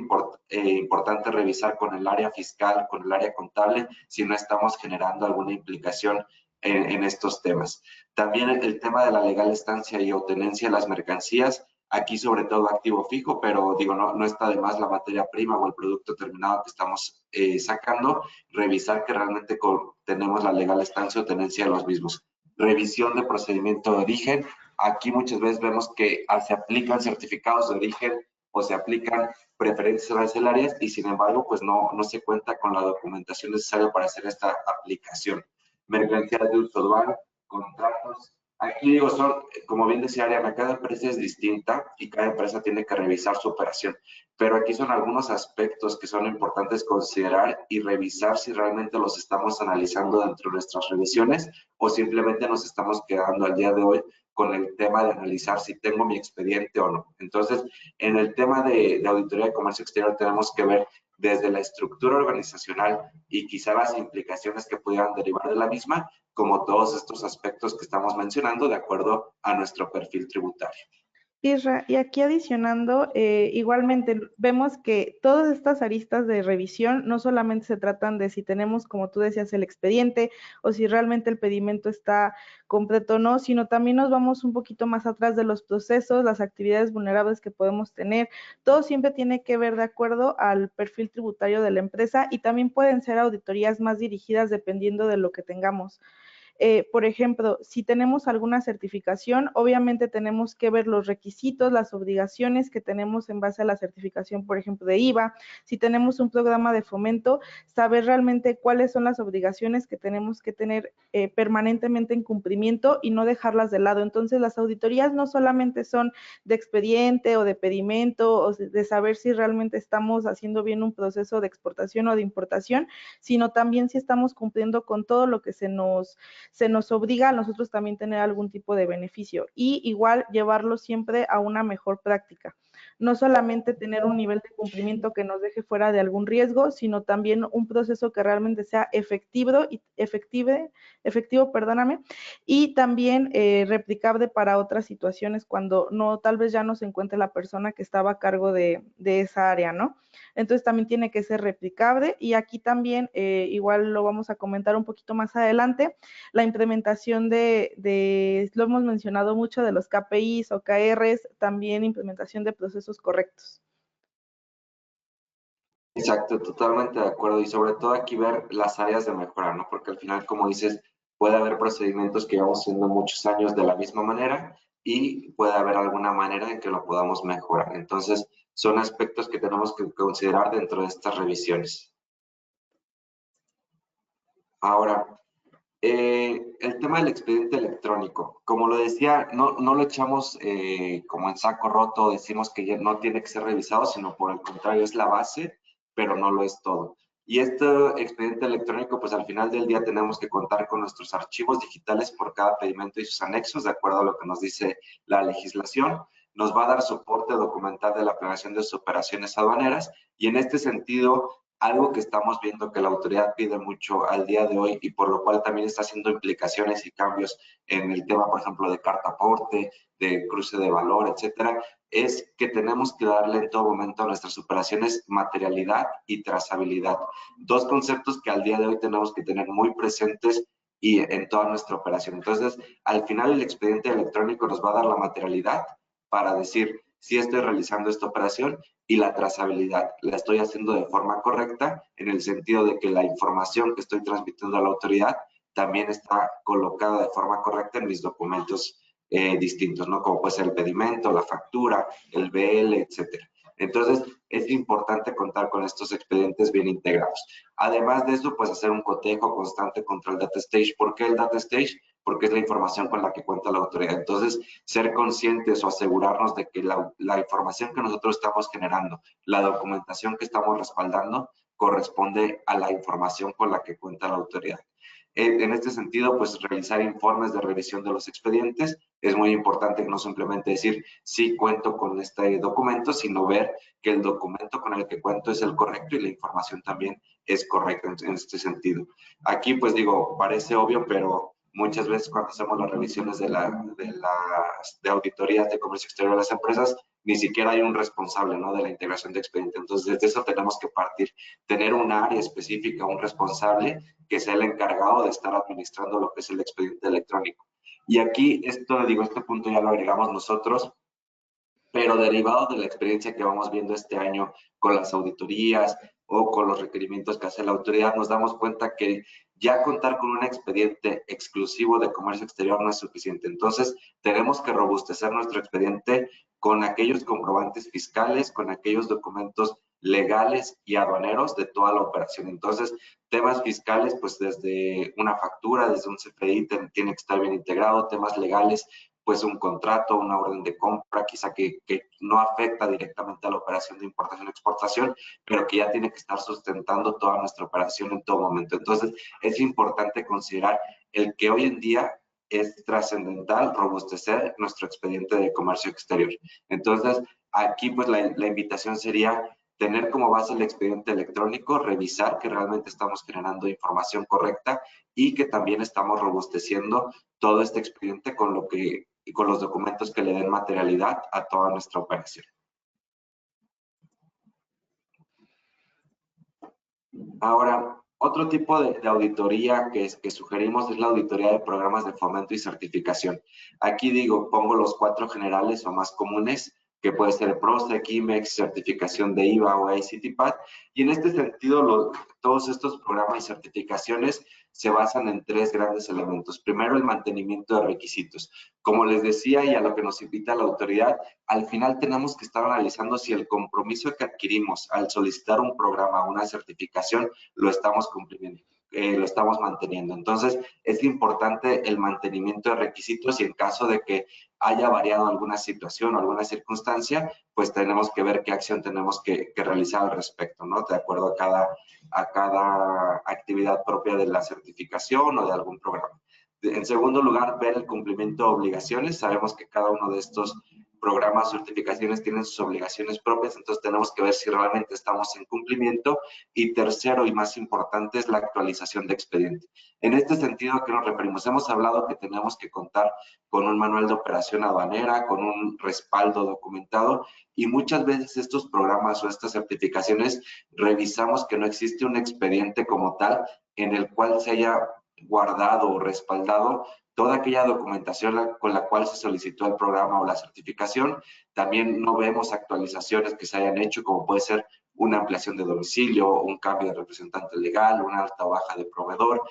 importante revisar con el área fiscal, con el área contable, si no estamos generando alguna implicación en estos temas. También el tema de la legal estancia y obtenencia de las mercancías, aquí sobre todo activo fijo, pero digo, no está de más la materia prima o el producto terminado que estamos sacando, revisar que realmente tenemos la legal estancia o tenencia de los mismos. Revisión de procedimiento de origen, aquí muchas veces vemos que se aplican certificados de origen o se aplican preferencias arancelarias y sin embargo pues no se cuenta con la documentación necesaria para hacer esta aplicación. Mercancías de uso dual, contratos. Aquí digo, son, como bien decía Ariana, cada empresa es distinta y cada empresa tiene que revisar su operación, pero aquí son algunos aspectos que son importantes considerar y revisar si realmente los estamos analizando dentro de nuestras revisiones o simplemente nos estamos quedando al día de hoy con el tema de analizar si tengo mi expediente o no. Entonces, en el tema de auditoría de comercio exterior tenemos que ver desde la estructura organizacional y quizá las implicaciones que pudieran derivar de la misma, como todos estos aspectos que estamos mencionando de acuerdo a nuestro perfil tributario. Isra, y aquí adicionando, igualmente vemos que todas estas aristas de revisión no solamente se tratan de si tenemos, como tú decías, el expediente o si realmente el pedimento está completo o no, sino también nos vamos un poquito más atrás de los procesos, las actividades vulnerables que podemos tener. Todo siempre tiene que ver de acuerdo al perfil tributario de la empresa y también pueden ser auditorías más dirigidas dependiendo de lo que tengamos. Por ejemplo, si tenemos alguna certificación, obviamente tenemos que ver los requisitos, las obligaciones que tenemos en base a la certificación, por ejemplo, de IVA. Si tenemos un programa de fomento, saber realmente cuáles son las obligaciones que tenemos que tener permanentemente en cumplimiento y no dejarlas de lado. Entonces, las auditorías no solamente son de expediente o de pedimento o de saber si realmente estamos haciendo bien un proceso de exportación o de importación, sino también si estamos cumpliendo con todo lo que se nos se nos obliga a nosotros también tener algún tipo de beneficio y igual llevarlo siempre a una mejor práctica. No solamente tener un nivel de cumplimiento que nos deje fuera de algún riesgo, sino también un proceso que realmente sea efectivo, y también replicable para otras situaciones cuando no, tal vez ya no se encuentre la persona que estaba a cargo de esa área, ¿no? Entonces también tiene que ser replicable y aquí también, igual lo vamos a comentar un poquito más adelante, la implementación lo hemos mencionado mucho, de los KPIs o KRs, también implementación de procesos correctos. Exacto, totalmente de acuerdo. Y sobre todo aquí ver las áreas de mejora, ¿no? Porque al final, como dices, puede haber procedimientos que llevamos haciendo muchos años de la misma manera y puede haber alguna manera en que lo podamos mejorar. Entonces, son aspectos que tenemos que considerar dentro de estas revisiones. Ahora, el tema del expediente electrónico, como lo decía, no lo echamos como en saco roto, decimos que ya no tiene que ser revisado, sino por el contrario, es la base, pero no lo es todo. Y este expediente electrónico, pues al final del día tenemos que contar con nuestros archivos digitales por cada pedimento y sus anexos, de acuerdo a lo que nos dice la legislación. Nos va a dar soporte documental de la planeación de sus operaciones aduaneras y en este sentido, algo que estamos viendo que la autoridad pide mucho al día de hoy y por lo cual también está haciendo implicaciones y cambios en el tema, por ejemplo, de carta aporte, de cruce de valor, etcétera, es que tenemos que darle en todo momento a nuestras operaciones materialidad y trazabilidad. Dos conceptos que al día de hoy tenemos que tener muy presentes y en toda nuestra operación. Entonces, al final el expediente electrónico nos va a dar la materialidad para decir si estoy realizando esta operación y la trazabilidad. La estoy haciendo de forma correcta en el sentido de que la información que estoy transmitiendo a la autoridad también está colocada de forma correcta en mis documentos distintos, ¿no? Como puede ser el pedimento, la factura, el BL, etcétera. Entonces, es importante contar con estos expedientes bien integrados. Además de eso, pues hacer un cotejo constante contra el data stage. ¿Por qué el data stage? Porque es la información con la que cuenta la autoridad. Entonces, ser conscientes o asegurarnos de que la información que nosotros estamos generando, la documentación que estamos respaldando, corresponde a la información con la que cuenta la autoridad. En este sentido, pues realizar informes de revisión de los expedientes. Es muy importante no simplemente decir, sí cuento con este documento, sino ver que el documento con el que cuento es el correcto y la información también es correcta en este sentido. Aquí, pues digo, parece obvio, pero muchas veces cuando hacemos las revisiones de auditorías de comercio exterior de las empresas, ni siquiera hay un responsable, ¿no?, de la integración de expediente. Entonces, desde eso tenemos que partir. Tener un área específica, un responsable que sea el encargado de estar administrando lo que es el expediente electrónico. Y aquí, este punto ya lo agregamos nosotros, pero derivado de la experiencia que vamos viendo este año con las auditorías o con los requerimientos que hace la autoridad, nos damos cuenta que ya contar con un expediente exclusivo de comercio exterior no es suficiente. Entonces, tenemos que robustecer nuestro expediente con aquellos comprobantes fiscales, con aquellos documentos legales y aduaneros de toda la operación. Entonces, temas fiscales, pues desde una factura, desde un CFDI tiene que estar bien integrado, temas legales, pues un contrato, una orden de compra, quizá que no afecta directamente a la operación de importación-exportación, pero que ya tiene que estar sustentando toda nuestra operación en todo momento. Entonces, es importante considerar el que hoy en día es trascendental robustecer nuestro expediente de comercio exterior. Entonces, aquí pues la invitación sería tener como base el expediente electrónico, revisar que realmente estamos generando información correcta y que también estamos robusteciendo todo este expediente con los documentos que le den materialidad a toda nuestra operación. Ahora, otro tipo de auditoría que sugerimos es la auditoría de programas de fomento y certificación. Aquí pongo los 4 generales o más comunes, que puede ser PROSEC, IMEX, certificación de IVA o ICTPAD. Y en este sentido, todos estos programas y certificaciones se basan en 3 grandes elementos. Primero, el mantenimiento de requisitos. Como les decía y a lo que nos invita la autoridad, al final tenemos que estar analizando si el compromiso que adquirimos al solicitar un programa, una certificación, lo estamos cumpliendo, lo estamos manteniendo. Entonces, es importante el mantenimiento de requisitos y en caso de que haya variado alguna situación o alguna circunstancia, pues tenemos que ver qué acción tenemos que realizar al respecto, ¿no? De acuerdo a cada actividad propia de la certificación o de algún programa. En segundo lugar, ver el cumplimiento de obligaciones. Sabemos que cada uno de estos programas, certificaciones tienen sus obligaciones propias, entonces tenemos que ver si realmente estamos en cumplimiento. Y tercero y más importante es la actualización de expediente. En este sentido, ¿a qué nos referimos? Hemos hablado que tenemos que contar con un manual de operación aduanera, con un respaldo documentado, y muchas veces estos programas o estas certificaciones revisamos que no existe un expediente como tal en el cual se haya guardado o respaldado toda aquella documentación con la cual se solicitó el programa o la certificación. También no vemos actualizaciones que se hayan hecho, como puede ser una ampliación de domicilio, un cambio de representante legal, una alta o baja de proveedor.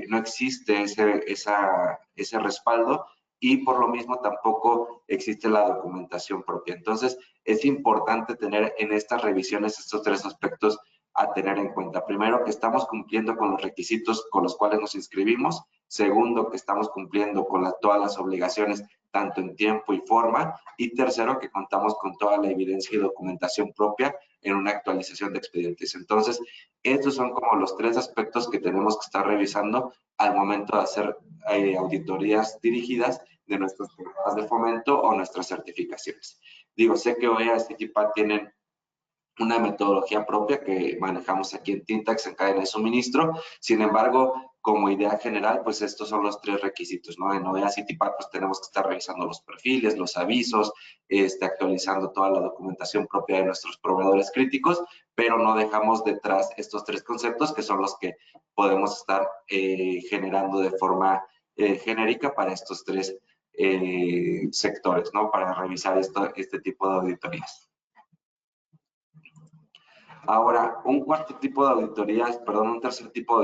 No existe ese respaldo, y por lo mismo tampoco existe la documentación propia. Entonces, es importante tener en estas revisiones estos tres aspectos a tener en cuenta. Primero, que estamos cumpliendo con los requisitos con los cuales nos inscribimos. Segundo, que estamos cumpliendo con todas las obligaciones, tanto en tiempo y forma. Y tercero, que contamos con toda la evidencia y documentación propia en una actualización de expedientes. Entonces, estos son como los tres aspectos que tenemos que estar revisando al momento de hacer auditorías dirigidas de nuestros programas de fomento o nuestras certificaciones. Digo, sé que OEA y CITIPAT tienen una metodología propia que manejamos aquí en Tintax en cadena de suministro. Sin embargo, como idea general, pues estos son los tres requisitos, ¿no? En OEA CITIPAT pues tenemos que estar revisando los perfiles, los avisos, actualizando toda la documentación propia de nuestros proveedores críticos, pero no dejamos detrás estos tres conceptos que son los que podemos estar generando de forma genérica para estos tres sectores, ¿no? Para revisar este tipo de auditorías. Ahora, un tercer tipo de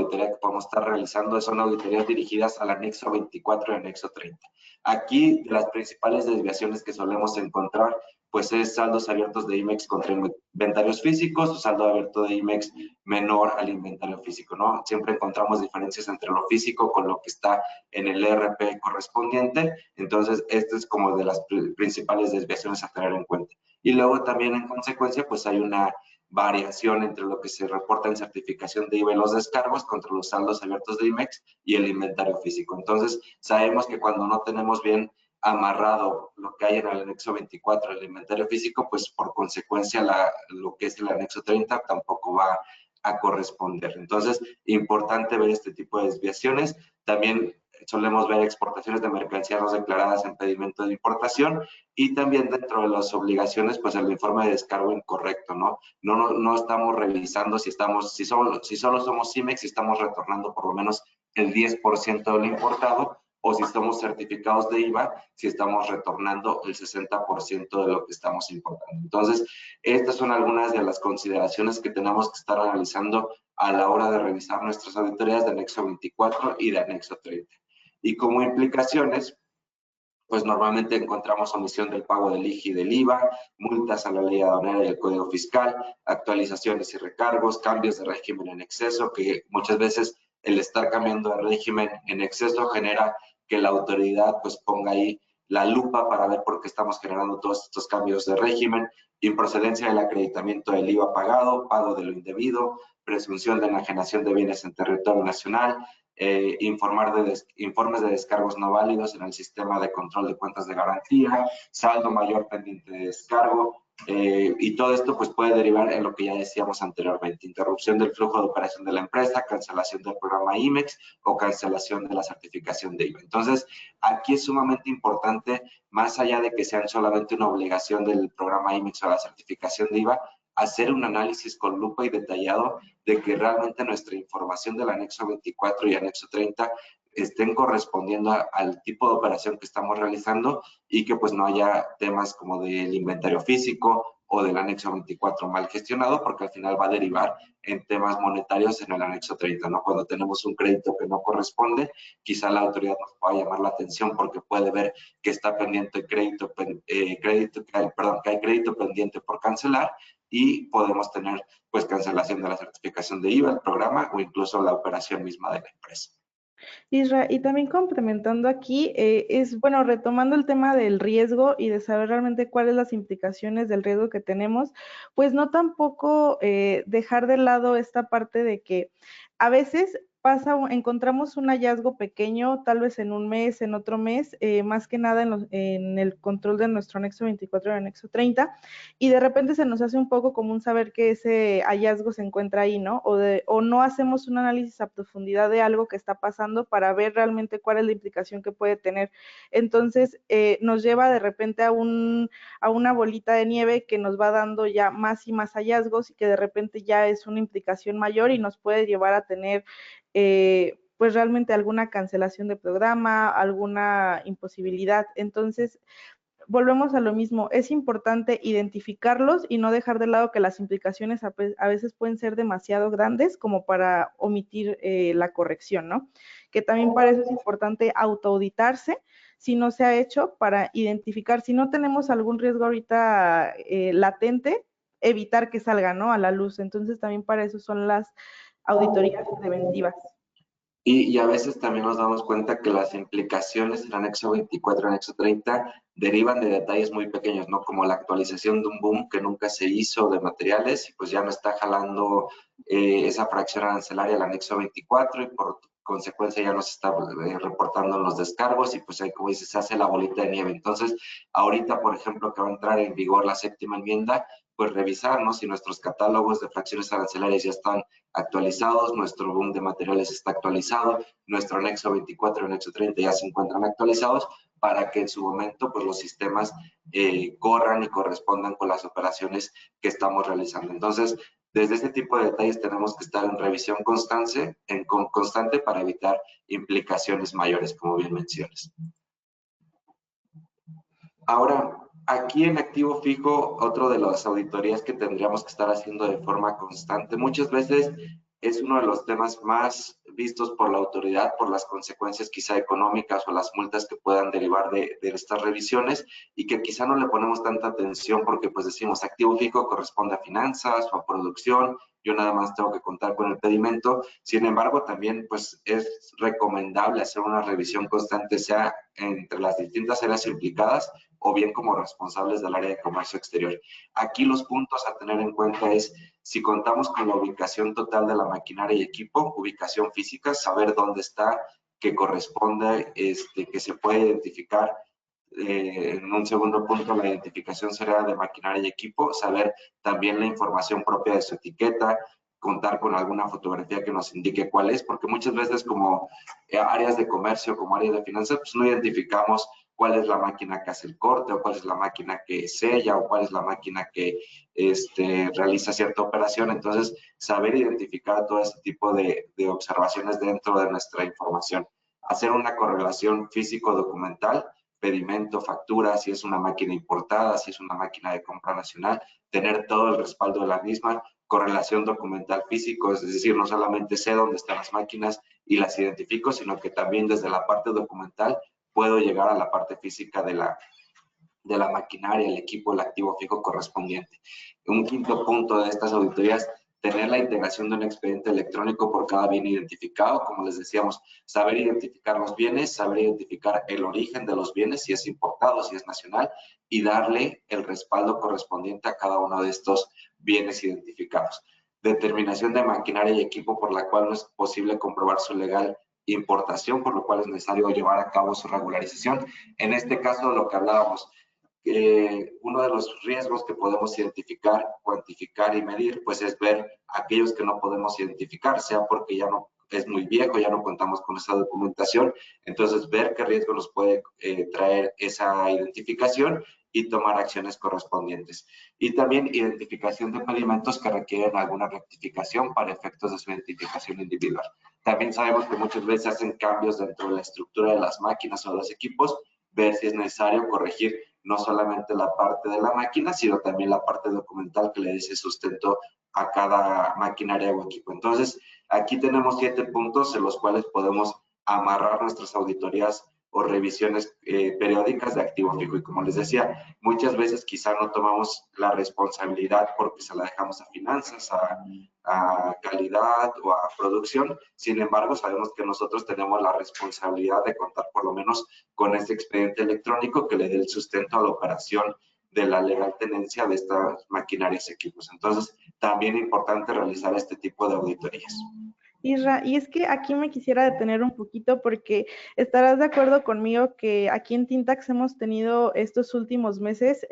auditoría que podemos estar realizando son auditorías dirigidas al anexo 24 y anexo 30. Aquí, las principales desviaciones que solemos encontrar, pues es saldos abiertos de IMEX contra inventarios físicos o saldo abierto de IMEX menor al inventario físico, ¿no? Siempre encontramos diferencias entre lo físico con lo que está en el ERP correspondiente. Entonces, esta es como de las principales desviaciones a tener en cuenta. Y luego también, en consecuencia, pues hay una variación entre lo que se reporta en certificación de IVA y los descargos contra los saldos abiertos de IMEX y el inventario físico. Entonces, sabemos que cuando no tenemos bien amarrado lo que hay en el anexo 24, el inventario físico, pues por consecuencia lo que es el anexo 30 tampoco va a corresponder. Entonces, importante ver este tipo de desviaciones. También solemos ver exportaciones de mercancías no declaradas en pedimento de importación, y también dentro de las obligaciones, pues el informe de descargo incorrecto, ¿no? No estamos revisando si solo somos CIMEX, si estamos retornando por lo menos el 10% de lo importado, o si somos certificados de IVA, si estamos retornando el 60% de lo que estamos importando. Entonces, estas son algunas de las consideraciones que tenemos que estar analizando a la hora de revisar nuestras auditorías de anexo 24 y de anexo 30. Y como implicaciones, pues normalmente encontramos omisión del pago del IGI y del IVA, multas a la ley aduanera y el código fiscal, actualizaciones y recargos, cambios de régimen en exceso, que muchas veces el estar cambiando de régimen en exceso genera que la autoridad pues ponga ahí la lupa para ver por qué estamos generando todos estos cambios de régimen, improcedencia del acreditamiento del IVA pagado, pago de lo indebido, presunción de enajenación de bienes en territorio nacional, informes de descargos no válidos en el sistema de control de cuentas de garantía, saldo mayor pendiente de descargo, y todo esto pues puede derivar en lo que ya decíamos anteriormente: interrupción del flujo de operación de la empresa, cancelación del programa IMEX o cancelación de la certificación de IVA. Entonces, aquí es sumamente importante, más allá de que sean solamente una obligación del programa IMEX o la certificación de IVA, hacer un análisis con lupa y detallado de que realmente nuestra información del anexo 24 y anexo 30 estén correspondiendo al tipo de operación que estamos realizando, y que pues no haya temas como del inventario físico o del anexo 24 mal gestionado, porque al final va a derivar en temas monetarios en el anexo 30, ¿no? Cuando tenemos un crédito que no corresponde, quizá la autoridad nos pueda llamar la atención porque puede ver que está pendiente que hay crédito pendiente por cancelar, y podemos tener pues cancelación de la certificación de IVA, el programa, o incluso la operación misma de la empresa. Isra, y también complementando aquí, bueno, retomando el tema del riesgo y de saber realmente cuáles las implicaciones del riesgo que tenemos, pues no tampoco dejar de lado esta parte de que a veces encontramos un hallazgo pequeño, tal vez en un mes, en otro mes, más que nada en el control de nuestro anexo 24 y anexo 30, y de repente se nos hace un poco común saber que ese hallazgo se encuentra ahí, ¿no? O no hacemos un análisis a profundidad de algo que está pasando para ver realmente cuál es la implicación que puede tener. Entonces, nos lleva de repente a una bolita de nieve que nos va dando ya más y más hallazgos y que de repente ya es una implicación mayor y nos puede llevar a tener pues realmente alguna cancelación de programa, alguna imposibilidad. Entonces, volvemos a lo mismo, es importante identificarlos y no dejar de lado que las implicaciones a veces pueden ser demasiado grandes como para omitir la corrección, ¿no? Que también para eso es importante autoauditarse si no se ha hecho para identificar, si no tenemos algún riesgo ahorita latente, evitar que salga, ¿no? A la luz. Entonces también para eso son las auditorías preventivas. Y a veces también nos damos cuenta que las implicaciones del anexo 24 y anexo 30 derivan de detalles muy pequeños, ¿no? Como la actualización de un boom que nunca se hizo de materiales y pues ya no está jalando esa fracción arancelaria al anexo 24 y por consecuencia ya no se está reportando en los descargos y pues ahí, como dices, se hace la bolita de nieve. Entonces, ahorita, por ejemplo, que va a entrar en vigor la séptima enmienda, pues revisarnos si nuestros catálogos de fracciones arancelarias ya están actualizados, nuestro boom de materiales está actualizado, nuestro anexo 24 y anexo 30 ya se encuentran actualizados para que en su momento pues los sistemas corran y correspondan con las operaciones que estamos realizando. Entonces, desde este tipo de detalles tenemos que estar en revisión constante para evitar implicaciones mayores, como bien mencionas. Ahora, aquí en activo fijo, otro de las auditorías que tendríamos que estar haciendo de forma constante, muchas veces es uno de los temas más vistos por la autoridad por las consecuencias quizá económicas o las multas que puedan derivar de estas revisiones y que quizá no le ponemos tanta atención porque pues decimos activo fijo corresponde a finanzas o a producción, yo nada más tengo que contar con el pedimento. Sin embargo, también pues es recomendable hacer una revisión constante, sea entre las distintas áreas implicadas o bien como responsables del área de comercio exterior. Aquí los puntos a tener en cuenta es si contamos con la ubicación total de la maquinaria y equipo, ubicación física, saber dónde está, que corresponde, que se puede identificar. En un segundo punto, la identificación será de maquinaria y equipo, saber también la información propia de su etiqueta, contar con alguna fotografía que nos indique cuál es, porque muchas veces como áreas de comercio, como áreas de finanzas, pues no identificamos cuál es la máquina que hace el corte, o cuál es la máquina que sella, o cuál es la máquina que realiza cierta operación. Entonces, saber identificar todo ese tipo de observaciones dentro de nuestra información. Hacer una correlación físico-documental, pedimento, factura, si es una máquina importada, si es una máquina de compra nacional, tener todo el respaldo de la misma, correlación documental físico, es decir, no solamente sé dónde están las máquinas y las identifico, sino que también desde la parte documental puedo llegar a la parte física de la maquinaria, el equipo, el activo fijo correspondiente. Un quinto punto de estas auditorías, tener la integración de un expediente electrónico por cada bien identificado, como les decíamos, saber identificar los bienes, saber identificar el origen de los bienes, si es importado, si es nacional, y darle el respaldo correspondiente a cada uno de estos bienes identificados. Determinación de maquinaria y equipo por la cual no es posible comprobar su legal importación, por lo cual es necesario llevar a cabo su regularización. En este caso, lo que hablábamos, uno de los riesgos que podemos identificar, cuantificar y medir, pues es ver aquellos que no podemos identificar, sea porque ya no es muy viejo, ya no contamos con esa documentación, entonces ver qué riesgo nos puede traer esa identificación y tomar acciones correspondientes. Y también identificación de pedimentos que requieren alguna rectificación para efectos de su identificación individual. También sabemos que muchas veces hacen cambios dentro de la estructura de las máquinas o de los equipos, ver si es necesario corregir no solamente la parte de la máquina, sino también la parte documental que le dice sustento a cada maquinaria o equipo. Entonces, aquí tenemos 7 puntos en los cuales podemos amarrar nuestras auditorías o revisiones periódicas de activo fijo. Y como les decía, muchas veces quizá no tomamos la responsabilidad porque se la dejamos a finanzas, a calidad o a producción. Sin embargo, sabemos que nosotros tenemos la responsabilidad de contar por lo menos con este expediente electrónico que le dé el sustento a la operación de la legal tenencia de estas maquinarias y equipos. Entonces, también es importante realizar este tipo de auditorías. Isra, y es que aquí me quisiera detener un poquito porque estarás de acuerdo conmigo que aquí en Tintax hemos tenido estos últimos meses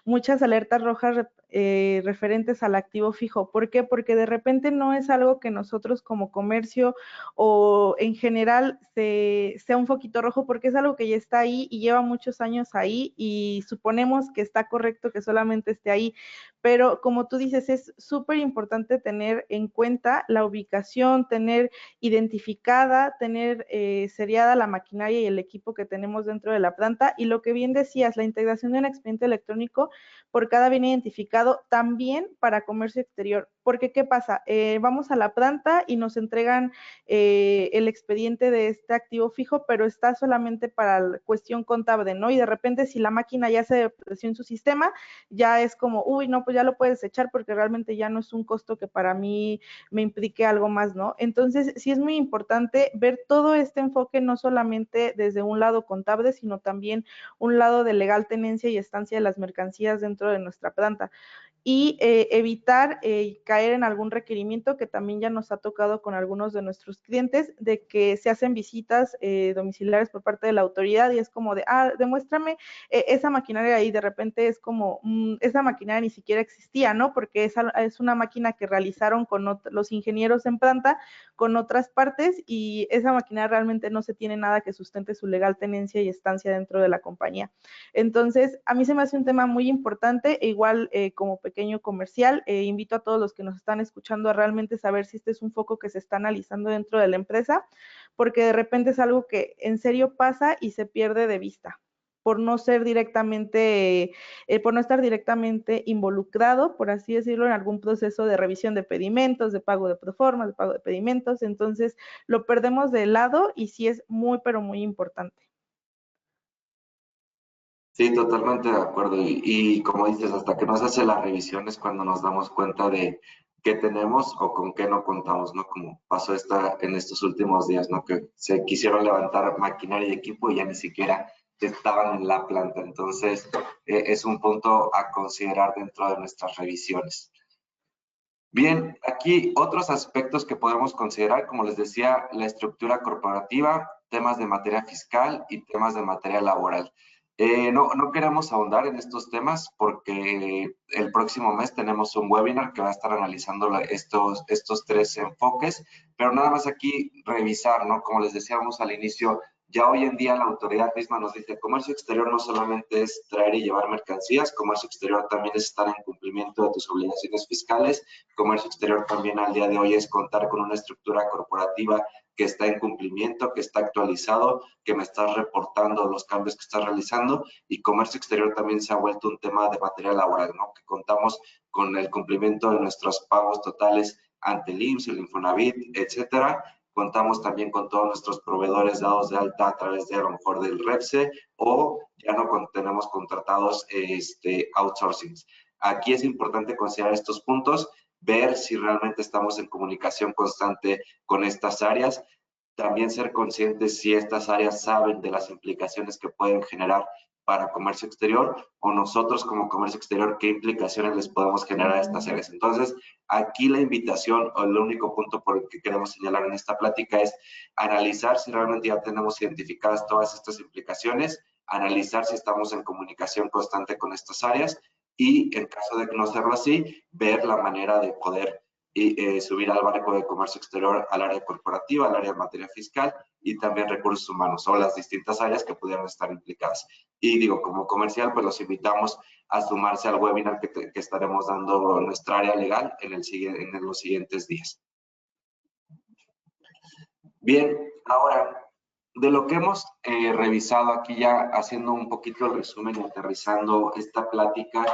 muchas alertas rojas referentes al activo fijo. ¿Por qué? Porque de repente no es algo que nosotros como comercio o en general sea un foquito rojo, porque es algo que ya está ahí y lleva muchos años ahí y suponemos que está correcto que solamente esté ahí. Pero como tú dices, es súper importante tener en cuenta la ubicación, tener identificada, tener seriada la maquinaria y el equipo que tenemos dentro de la planta. Y lo que bien decías, la integración de un expediente electrónico por cada bien identificado, también para comercio exterior. Porque, ¿qué pasa? Vamos a la planta y nos entregan el expediente de este activo fijo, pero está solamente para la cuestión contable, ¿no? Y de repente, si la máquina ya se depreció en su sistema, ya es como, uy, no, pues ya lo puedes echar porque realmente ya no es un costo que para mí me implique algo más, ¿no? Entonces, sí es muy importante ver todo este enfoque, no solamente desde un lado contable, sino también un lado de legal tenencia y estancia de las mercancías dentro de nuestra planta. Y evitar caer en algún requerimiento que también ya nos ha tocado con algunos de nuestros clientes, de que se hacen visitas domiciliares por parte de la autoridad y es como de, demuéstrame esa maquinaria ahí, de repente es como, esa maquinaria ni siquiera existía, ¿no? Porque es una máquina que realizaron con los ingenieros en planta con otras partes y esa maquinaria realmente no se tiene nada que sustente su legal tenencia y estancia dentro de la compañía. Entonces, a mí se me hace un tema muy importante e igual como pequeño comercial, invito a todos los que nos están escuchando a realmente saber si este es un foco que se está analizando dentro de la empresa, porque de repente es algo que en serio pasa y se pierde de vista por no ser directamente, por no estar directamente involucrado, por así decirlo, en algún proceso de revisión de pedimentos, de pago de proformas, de pago de pedimentos, entonces lo perdemos de lado y sí es muy, pero muy importante. Sí, totalmente de acuerdo. Y como dices, hasta que no se hace la revisión es cuando nos damos cuenta de qué tenemos o con qué no contamos, ¿no? Como pasó en estos últimos días, ¿no? Que se quisieron levantar maquinaria y equipo y ya ni siquiera estaban en la planta. Entonces, es un punto a considerar dentro de nuestras revisiones. Bien, aquí otros aspectos que podemos considerar, como les decía, la estructura corporativa, temas de materia fiscal y temas de materia laboral. No queremos ahondar en estos temas porque el próximo mes tenemos un webinar que va a estar analizando estos tres enfoques, pero nada más aquí revisar, ¿no? Como les decíamos al inicio, ya hoy en día la autoridad misma nos dice, comercio exterior no solamente es traer y llevar mercancías, comercio exterior también es estar en cumplimiento de tus obligaciones fiscales, comercio exterior también al día de hoy es contar con una estructura corporativa que está en cumplimiento, que está actualizado, que me estás reportando los cambios que estás realizando, y comercio exterior también se ha vuelto un tema de materia laboral, ¿no? Que contamos con el cumplimiento de nuestros pagos totales ante el IMSS, el Infonavit, etcétera. Contamos también con todos nuestros proveedores dados de alta a través de a lo mejor del REPSE o ya no tenemos contratados outsourcings. Aquí es importante considerar estos puntos, ver si realmente estamos en comunicación constante con estas áreas, también ser conscientes si estas áreas saben de las implicaciones que pueden generar para comercio exterior o nosotros como comercio exterior, qué implicaciones les podemos generar a estas áreas. Entonces, aquí la invitación o el único punto por el que queremos señalar en esta plática es analizar si realmente ya tenemos identificadas todas estas implicaciones, analizar si estamos en comunicación constante con estas áreas y en caso de no serlo así, ver la manera de poder subir al barco de comercio exterior al área corporativa, al área de materia fiscal y también recursos humanos o las distintas áreas que pudieran estar implicadas. Y digo, como comercial, pues los invitamos a sumarse al webinar que estaremos dando en nuestra área legal en los siguientes días. Bien, ahora, de lo que hemos revisado aquí ya haciendo un poquito el resumen y aterrizando esta plática,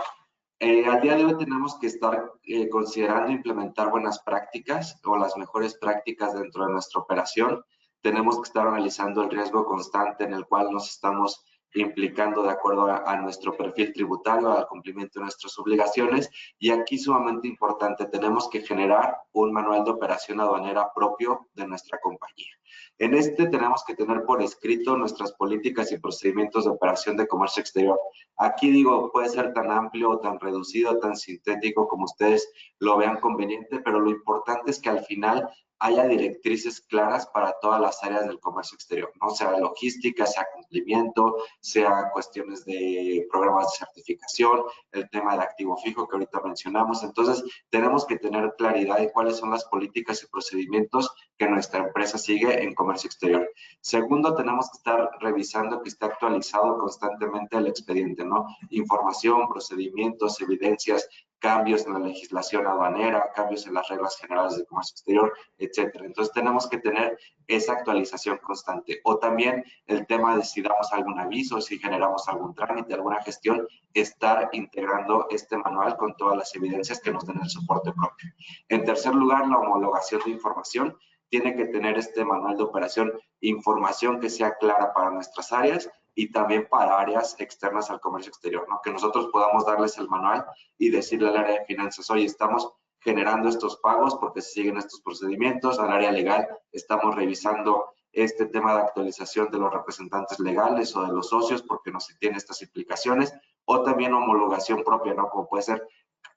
al día de hoy tenemos que estar considerando implementar buenas prácticas o las mejores prácticas dentro de nuestra operación. Tenemos que estar analizando el riesgo constante en el cual nos estamos implicando de acuerdo a nuestro perfil tributario, al cumplimiento de nuestras obligaciones. Y aquí sumamente importante, tenemos que generar un manual de operación aduanera propio de nuestra compañía. En este tenemos que tener por escrito nuestras políticas y procedimientos de operación de comercio exterior. Aquí digo, puede ser tan amplio, tan reducido, tan sintético como ustedes lo vean conveniente, pero lo importante es que al final haya directrices claras para todas las áreas del comercio exterior, ¿no? Sea logística, sea cumplimiento, sea cuestiones de programas de certificación, el tema de activo fijo que ahorita mencionamos. Entonces, tenemos que tener claridad de cuáles son las políticas y procedimientos que nuestra empresa sigue en comercio exterior. Segundo, tenemos que estar revisando que esté actualizado constantemente el expediente, ¿no? Información, procedimientos, evidencias, cambios en la legislación aduanera, cambios en las reglas generales de comercio exterior, etcétera. Entonces, tenemos que tener esa actualización constante. O también el tema de si damos algún aviso, si generamos algún trámite, alguna gestión, estar integrando este manual con todas las evidencias que nos den el soporte propio. En tercer lugar, la homologación de información. Tiene que tener este manual de operación información que sea clara para nuestras áreas y también para áreas externas al comercio exterior, ¿no? Que nosotros podamos darles el manual y decirle al área de finanzas, oye, estamos generando estos pagos porque se siguen estos procedimientos, al área legal estamos revisando este tema de actualización de los representantes legales o de los socios porque no se tienen estas implicaciones, o también homologación propia, ¿no? Como puede ser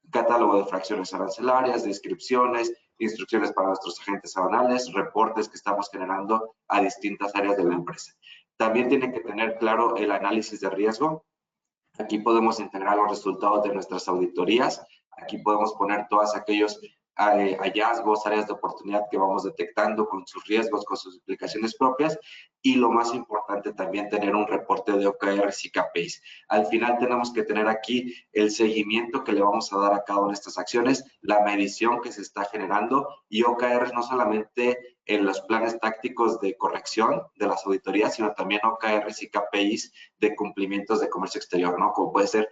catálogo de fracciones arancelarias, descripciones, instrucciones para nuestros agentes aduanales, reportes que estamos generando a distintas áreas de la empresa. También tiene que tener claro el análisis de riesgo. Aquí podemos integrar los resultados de nuestras auditorías. Aquí podemos poner todos aquellos hallazgos, áreas de oportunidad que vamos detectando con sus riesgos, con sus implicaciones propias. Y lo más importante también tener un reporte de OKRs y KPIs. Al final tenemos que tener aquí el seguimiento que le vamos a dar a cada una de estas acciones, la medición que se está generando y OKRs no solamente en los planes tácticos de corrección de las auditorías, sino también OKRs y KPIs de cumplimientos de comercio exterior, ¿no? Como puede ser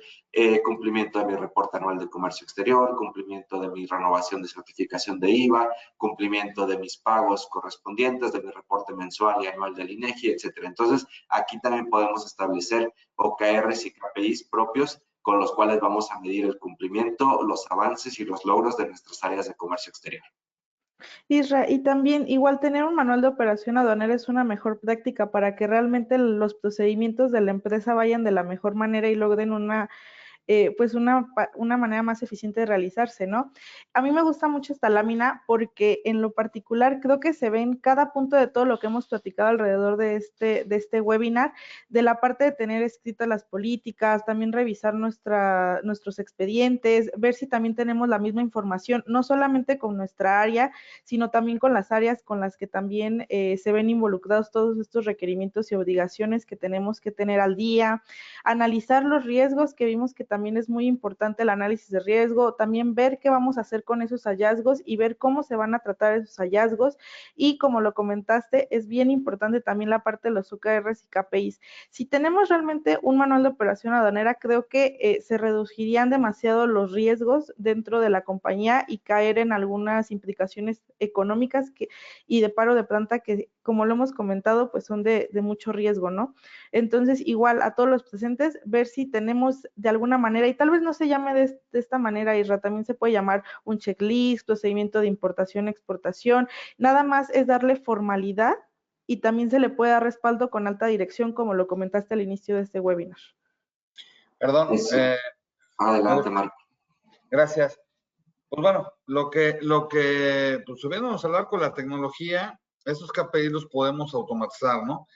cumplimiento de mi reporte anual de comercio exterior, cumplimiento de mi renovación de certificación de IVA, cumplimiento de mis pagos correspondientes, de mi reporte mensual y anual del INEGI, etcétera. Entonces, aquí también podemos establecer OKRs y KPIs propios con los cuales vamos a medir el cumplimiento, los avances y los logros de nuestras áreas de comercio exterior. Isra, y también igual tener un manual de operación aduanera es una mejor práctica para que realmente los procedimientos de la empresa vayan de la mejor manera y logren pues una manera más eficiente de realizarse, ¿no? A mí me gusta mucho esta lámina porque en lo particular creo que se ve en cada punto de todo lo que hemos platicado alrededor de este webinar, de la parte de tener escritas las políticas, también revisar nuestros expedientes, ver si también tenemos la misma información, no solamente con nuestra área, sino también con las áreas con las que también se ven involucrados todos estos requerimientos y obligaciones que tenemos que tener al día, analizar los riesgos que vimos que también es muy importante el análisis de riesgo, también ver qué vamos a hacer con esos hallazgos y ver cómo se van a tratar esos hallazgos y como lo comentaste, es bien importante también la parte de los OKRs y KPIs. Si tenemos realmente un manual de operación aduanera, creo que se reducirían demasiado los riesgos dentro de la compañía y caer en algunas implicaciones económicas y de paro de planta que, como lo hemos comentado, pues son de mucho riesgo, ¿no? Entonces, igual a todos los presentes, ver si tenemos de alguna manera, y tal vez no se llame de esta manera, Isra, también se puede llamar un checklist, procedimiento de importación, exportación, nada más es darle formalidad y también se le puede dar respaldo con alta dirección, como lo comentaste al inicio de este webinar. Perdón. Adelante, Marco. Gracias. Pues bueno, pues subiéndonos a hablar con la tecnología, esos KPIs los podemos automatizar, ¿no?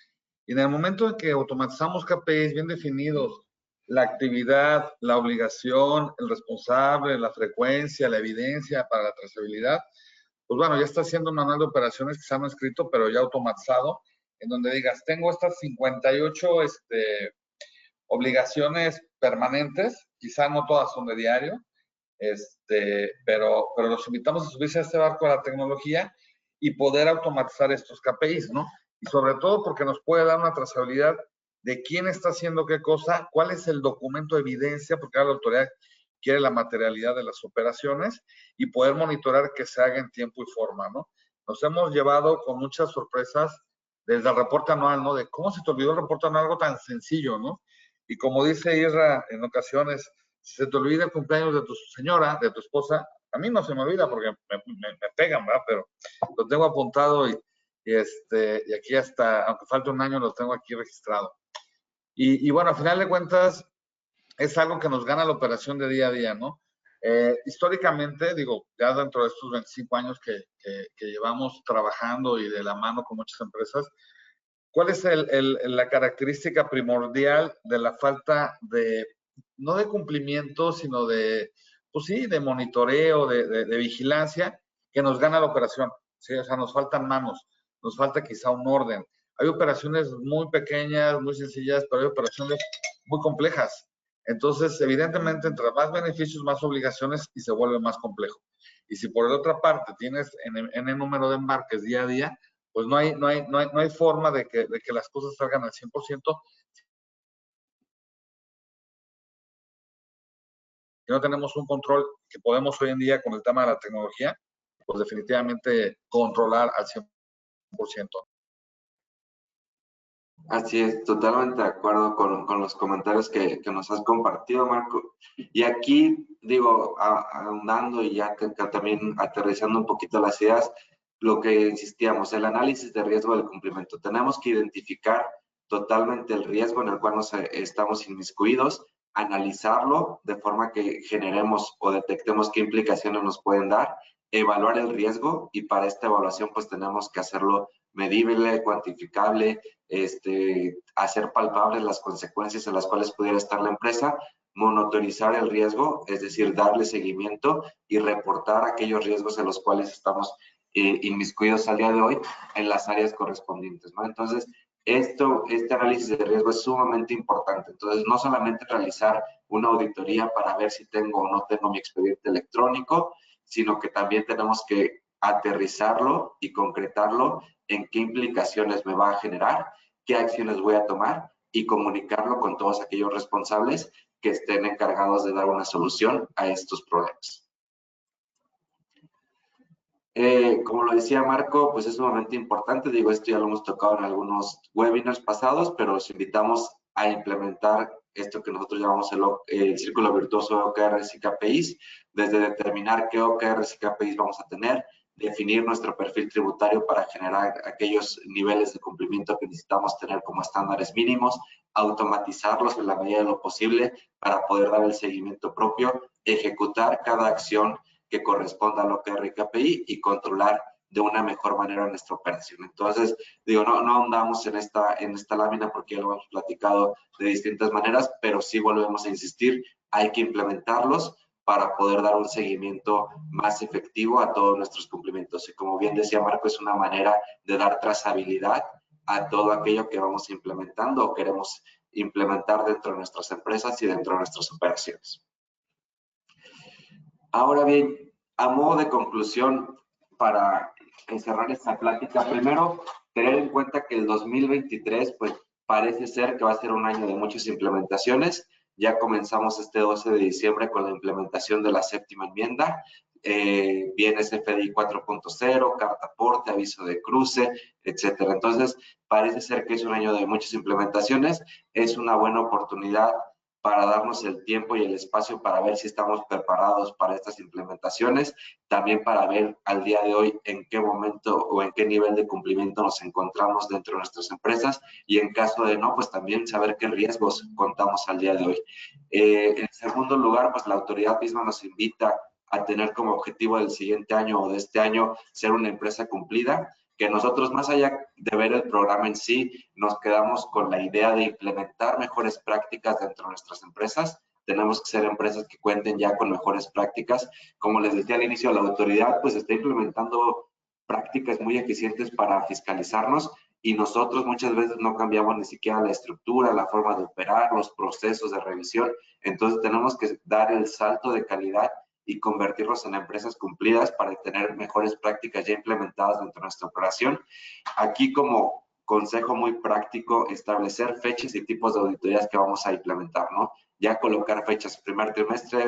Y en el momento en que automatizamos KPIs bien definidos, la actividad, la obligación, el responsable, la frecuencia, la evidencia para la trazabilidad, pues bueno, ya está haciendo un manual de operaciones que se han escrito, pero ya automatizado, en donde digas, tengo estas 58 obligaciones permanentes, quizá no todas son de diario, pero los invitamos a subirse a este barco de la tecnología y poder automatizar estos KPIs, ¿no? Y sobre todo porque nos puede dar una trazabilidad de quién está haciendo qué cosa, cuál es el documento de evidencia, porque ahora la autoridad quiere la materialidad de las operaciones y poder monitorar que se haga en tiempo y forma, ¿no? Nos hemos llevado con muchas sorpresas desde el reporte anual, ¿no? De cómo se te olvidó el reporte anual, algo tan sencillo, ¿no? Y como dice Isra en ocasiones, si se te olvida el cumpleaños de tu señora, de tu esposa, a mí no se me olvida porque me pegan, ¿verdad? Pero lo tengo apuntado y aquí hasta, aunque falte un año, lo tengo aquí registrado. Y bueno, al final de cuentas, es algo que nos gana la operación de día a día, ¿no? Históricamente, digo, ya dentro de estos 25 años que llevamos trabajando y de la mano con muchas empresas, ¿cuál es la característica primordial de la falta de, no de cumplimiento, sino de, pues sí, de monitoreo, de vigilancia, que nos gana la operación? ¿Sí? O sea, nos faltan manos, nos falta quizá un orden. Hay operaciones muy pequeñas, muy sencillas, pero hay operaciones muy complejas. Entonces, evidentemente, entre más beneficios, más obligaciones y se vuelve más complejo. Y si por otra parte tienes en el número de embarques día a día, pues no hay forma de que las cosas salgan al 100%. Si no tenemos un control que podemos hoy en día con el tema de la tecnología, pues definitivamente controlar al 100%. Así es, totalmente de acuerdo con los comentarios que nos has compartido, Marco. Y aquí, digo, ahondando y ya también aterrizando un poquito las ideas, lo que insistíamos, el análisis de riesgo del cumplimiento. Tenemos que identificar totalmente el riesgo en el cual nos estamos inmiscuidos, analizarlo de forma que generemos o detectemos qué implicaciones nos pueden dar, evaluar el riesgo y para esta evaluación pues tenemos que hacerlo medible, cuantificable, hacer palpables las consecuencias en las cuales pudiera estar la empresa, monitorizar el riesgo, es decir, darle seguimiento y reportar aquellos riesgos en los cuales estamos inmiscuidos al día de hoy en las áreas correspondientes, ¿no? Entonces, este análisis de riesgo es sumamente importante. Entonces, no solamente realizar una auditoría para ver si tengo o no tengo mi expediente electrónico, sino que también tenemos que aterrizarlo y concretarlo en qué implicaciones me va a generar, qué acciones voy a tomar y comunicarlo con todos aquellos responsables que estén encargados de dar una solución a estos problemas. Como lo decía Marco, pues es sumamente importante, digo, esto ya lo hemos tocado en algunos webinars pasados, pero los invitamos a implementar esto que nosotros llamamos el círculo virtuoso de OKRs y KPIs, desde determinar qué OKRs y KPIs vamos a tener, definir nuestro perfil tributario para generar aquellos niveles de cumplimiento que necesitamos tener como estándares mínimos, automatizarlos en la medida de lo posible para poder dar el seguimiento propio, ejecutar cada acción que corresponda al OKR y KPI y controlar de una mejor manera nuestra operación. Entonces, digo, no ahondamos en esta lámina porque ya lo hemos platicado de distintas maneras, pero sí volvemos a insistir, hay que implementarlos para poder dar un seguimiento más efectivo a todos nuestros cumplimientos. Y como bien decía Marco, es una manera de dar trazabilidad a todo aquello que vamos implementando o queremos implementar dentro de nuestras empresas y dentro de nuestras operaciones. Ahora bien, a modo de conclusión, para cerrar esta plática, primero, tener en cuenta que el 2023, pues, parece ser que va a ser un año de muchas implementaciones. Ya comenzamos este 12 de diciembre con la implementación de la séptima enmienda. Viene CFDI 4.0, carta aporte, aviso de cruce, etcétera. Entonces, parece ser que es un año de muchas implementaciones. Es una buena oportunidad para darnos el tiempo y el espacio para ver si estamos preparados para estas implementaciones, también para ver al día de hoy en qué momento o en qué nivel de cumplimiento nos encontramos dentro de nuestras empresas y en caso de no, pues también saber qué riesgos contamos al día de hoy. En segundo lugar, pues la autoridad misma nos invita a tener como objetivo del siguiente año o de este año ser una empresa cumplida, que nosotros más allá de ver el programa en sí, nos quedamos con la idea de implementar mejores prácticas dentro de nuestras empresas. Tenemos que ser empresas que cuenten ya con mejores prácticas. Como les decía al inicio, la autoridad pues está implementando prácticas muy eficientes para fiscalizarnos y nosotros muchas veces no cambiamos ni siquiera la estructura, la forma de operar, los procesos de revisión. Entonces tenemos que dar el salto de calidad y convertirlos en empresas cumplidas para tener mejores prácticas ya implementadas dentro de nuestra operación. Aquí como consejo muy práctico, establecer fechas y tipos de auditorías que vamos a implementar, ¿no? Ya colocar fechas, primer trimestre,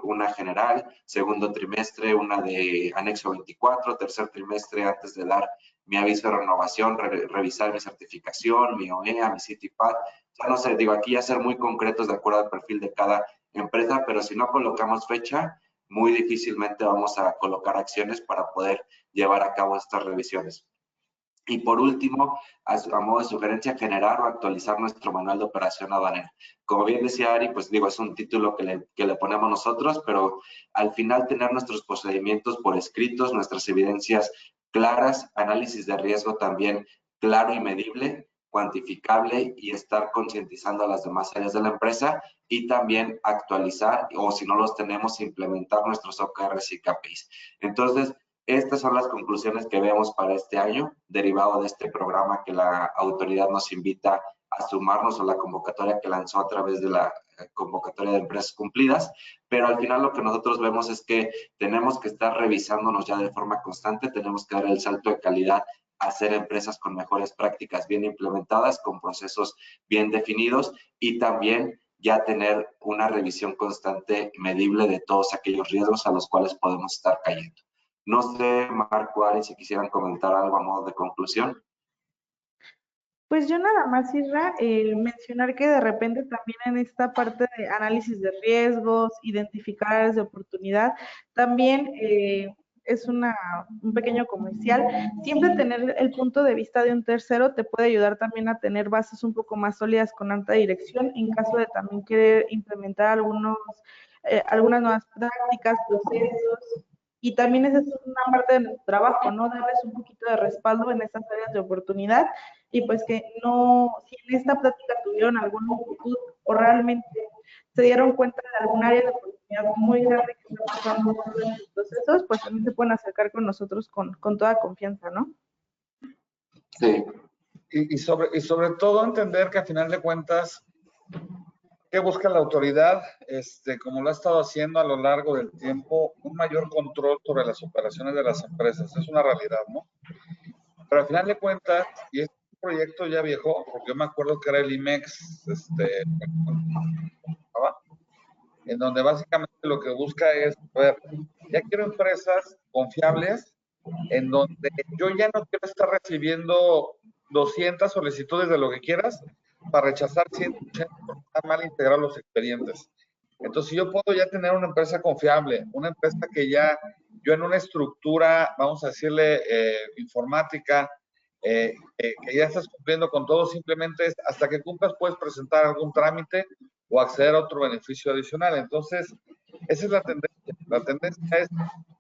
una general, segundo trimestre, una de anexo 24, tercer trimestre antes de dar mi aviso de renovación, revisar mi certificación, mi OEA, mi CityPad. Ya no sé, digo, aquí ya ser muy concretos de acuerdo al perfil de cada empresa, pero si no colocamos fecha, muy difícilmente vamos a colocar acciones para poder llevar a cabo estas revisiones. Y por último, a modo de sugerencia, generar o actualizar nuestro manual de operación aduanera. Como bien decía Ari, pues digo, es un título que le ponemos nosotros, pero al final tener nuestros procedimientos por escritos, nuestras evidencias claras, análisis de riesgo también claro y medible, cuantificable, y estar concientizando a las demás áreas de la empresa, y también actualizar, o si no los tenemos, implementar nuestros OKRs y KPIs. Entonces, estas son las conclusiones que vemos para este año, derivado de este programa que la autoridad nos invita a sumarnos, o la convocatoria que lanzó a través de la convocatoria de empresas cumplidas. Pero al final lo que nosotros vemos es que tenemos que estar revisándonos ya de forma constante, tenemos que dar el salto de calidad a hacer empresas con mejores prácticas bien implementadas, con procesos bien definidos, y también ya tener una revisión constante y medible de todos aquellos riesgos a los cuales podemos estar cayendo. No sé, Marco, Ari, si quisieran comentar algo a modo de conclusión. Pues yo nada más, Isra, mencionar que de repente también en esta parte de análisis de riesgos, identificar áreas de oportunidad, también es un pequeño comercial. Siempre tener el punto de vista de un tercero te puede ayudar también a tener bases un poco más sólidas con alta dirección en caso de también querer implementar algunas nuevas prácticas, procesos. Y también esa es una parte de nuestro trabajo, ¿no? Darles un poquito de respaldo en estas áreas de oportunidad, y pues que no, si en esta plática tuvieron alguna inquietud o realmente se dieron cuenta de algún área de oportunidad muy grande que está pasando en sus procesos, pues también se pueden acercar con nosotros con toda confianza, ¿no? Sí. Y sobre todo entender que a final de cuentas, ¿qué busca la autoridad? Como lo ha estado haciendo a lo largo del tiempo, un mayor control sobre las operaciones de las empresas. Es una realidad, ¿no? Pero al final de cuentas, y este proyecto ya viejo, porque yo me acuerdo que era el IMEX, en donde básicamente lo que busca es, a ver, ya quiero empresas confiables, en donde yo ya no quiero estar recibiendo 200 solicitudes de lo que quieras para rechazar 180 porque están mal integrados los expedientes. Entonces, si yo puedo ya tener una empresa confiable, una empresa que ya, yo en una estructura, vamos a decirle, informática, que ya estás cumpliendo con todo, simplemente es, hasta que cumplas puedes presentar algún trámite o acceder a otro beneficio adicional. Entonces, esa es la tendencia. La tendencia es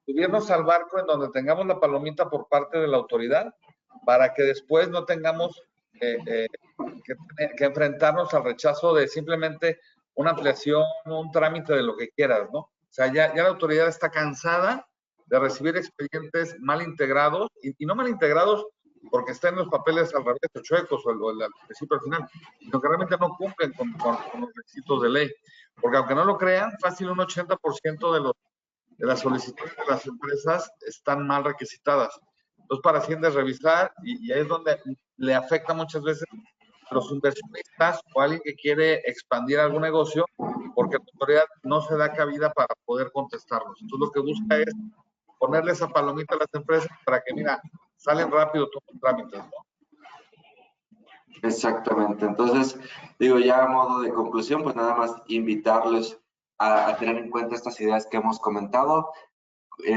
subirnos al barco en donde tengamos la palomita por parte de la autoridad para que después no tengamos que enfrentarnos al rechazo de simplemente una ampliación, un trámite de lo que quieras, ¿no? O sea, ya la autoridad está cansada de recibir expedientes mal integrados, y no mal integrados porque están en los papeles al revés o chuecos o al principio al final, sino que realmente no cumplen con los requisitos de ley. Porque aunque no lo crean, fácil un 80% de las solicitudes de las empresas están mal requisitadas. Entonces, para Hacienda es revisar, y ahí es donde le afecta muchas veces a los inversionistas o a alguien que quiere expandir algún negocio, porque la autoridad no se da cabida para poder contestarlos. Entonces, lo que busca es ponerle esa palomita a las empresas para que, mira, salen rápido todos los trámites, ¿no? Exactamente. Entonces, digo, ya a modo de conclusión, pues nada más invitarles a tener en cuenta estas ideas que hemos comentado,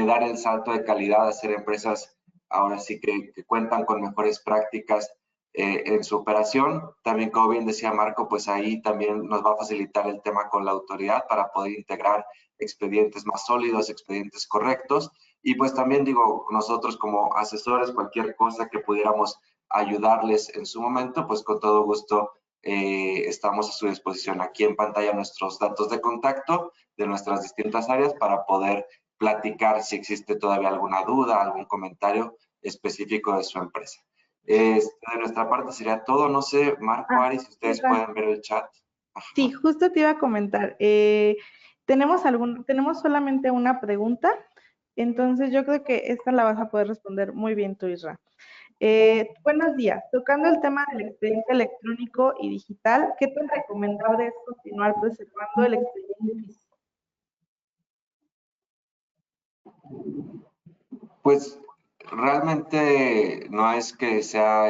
dar el salto de calidad, hacer empresas ahora sí que cuentan con mejores prácticas en su operación. También, como bien decía Marco, pues ahí también nos va a facilitar el tema con la autoridad para poder integrar expedientes más sólidos, expedientes correctos. Y pues también digo, nosotros como asesores, cualquier cosa que pudiéramos ayudarles en su momento, pues con todo gusto estamos a su disposición. Aquí en pantalla nuestros datos de contacto de nuestras distintas áreas para poder platicar si existe todavía alguna duda, algún comentario específico de su empresa. De nuestra parte sería todo. No sé, Marco, Ari, si ustedes pueden ver el chat. Sí, justo te iba a comentar. Tenemos solamente una pregunta, entonces yo creo que esta la vas a poder responder muy bien tú, Isra. Buenos días. Tocando el tema del expediente electrónico y digital, ¿qué tan recomendable es continuar preservando el expediente físico? Pues realmente no es que sea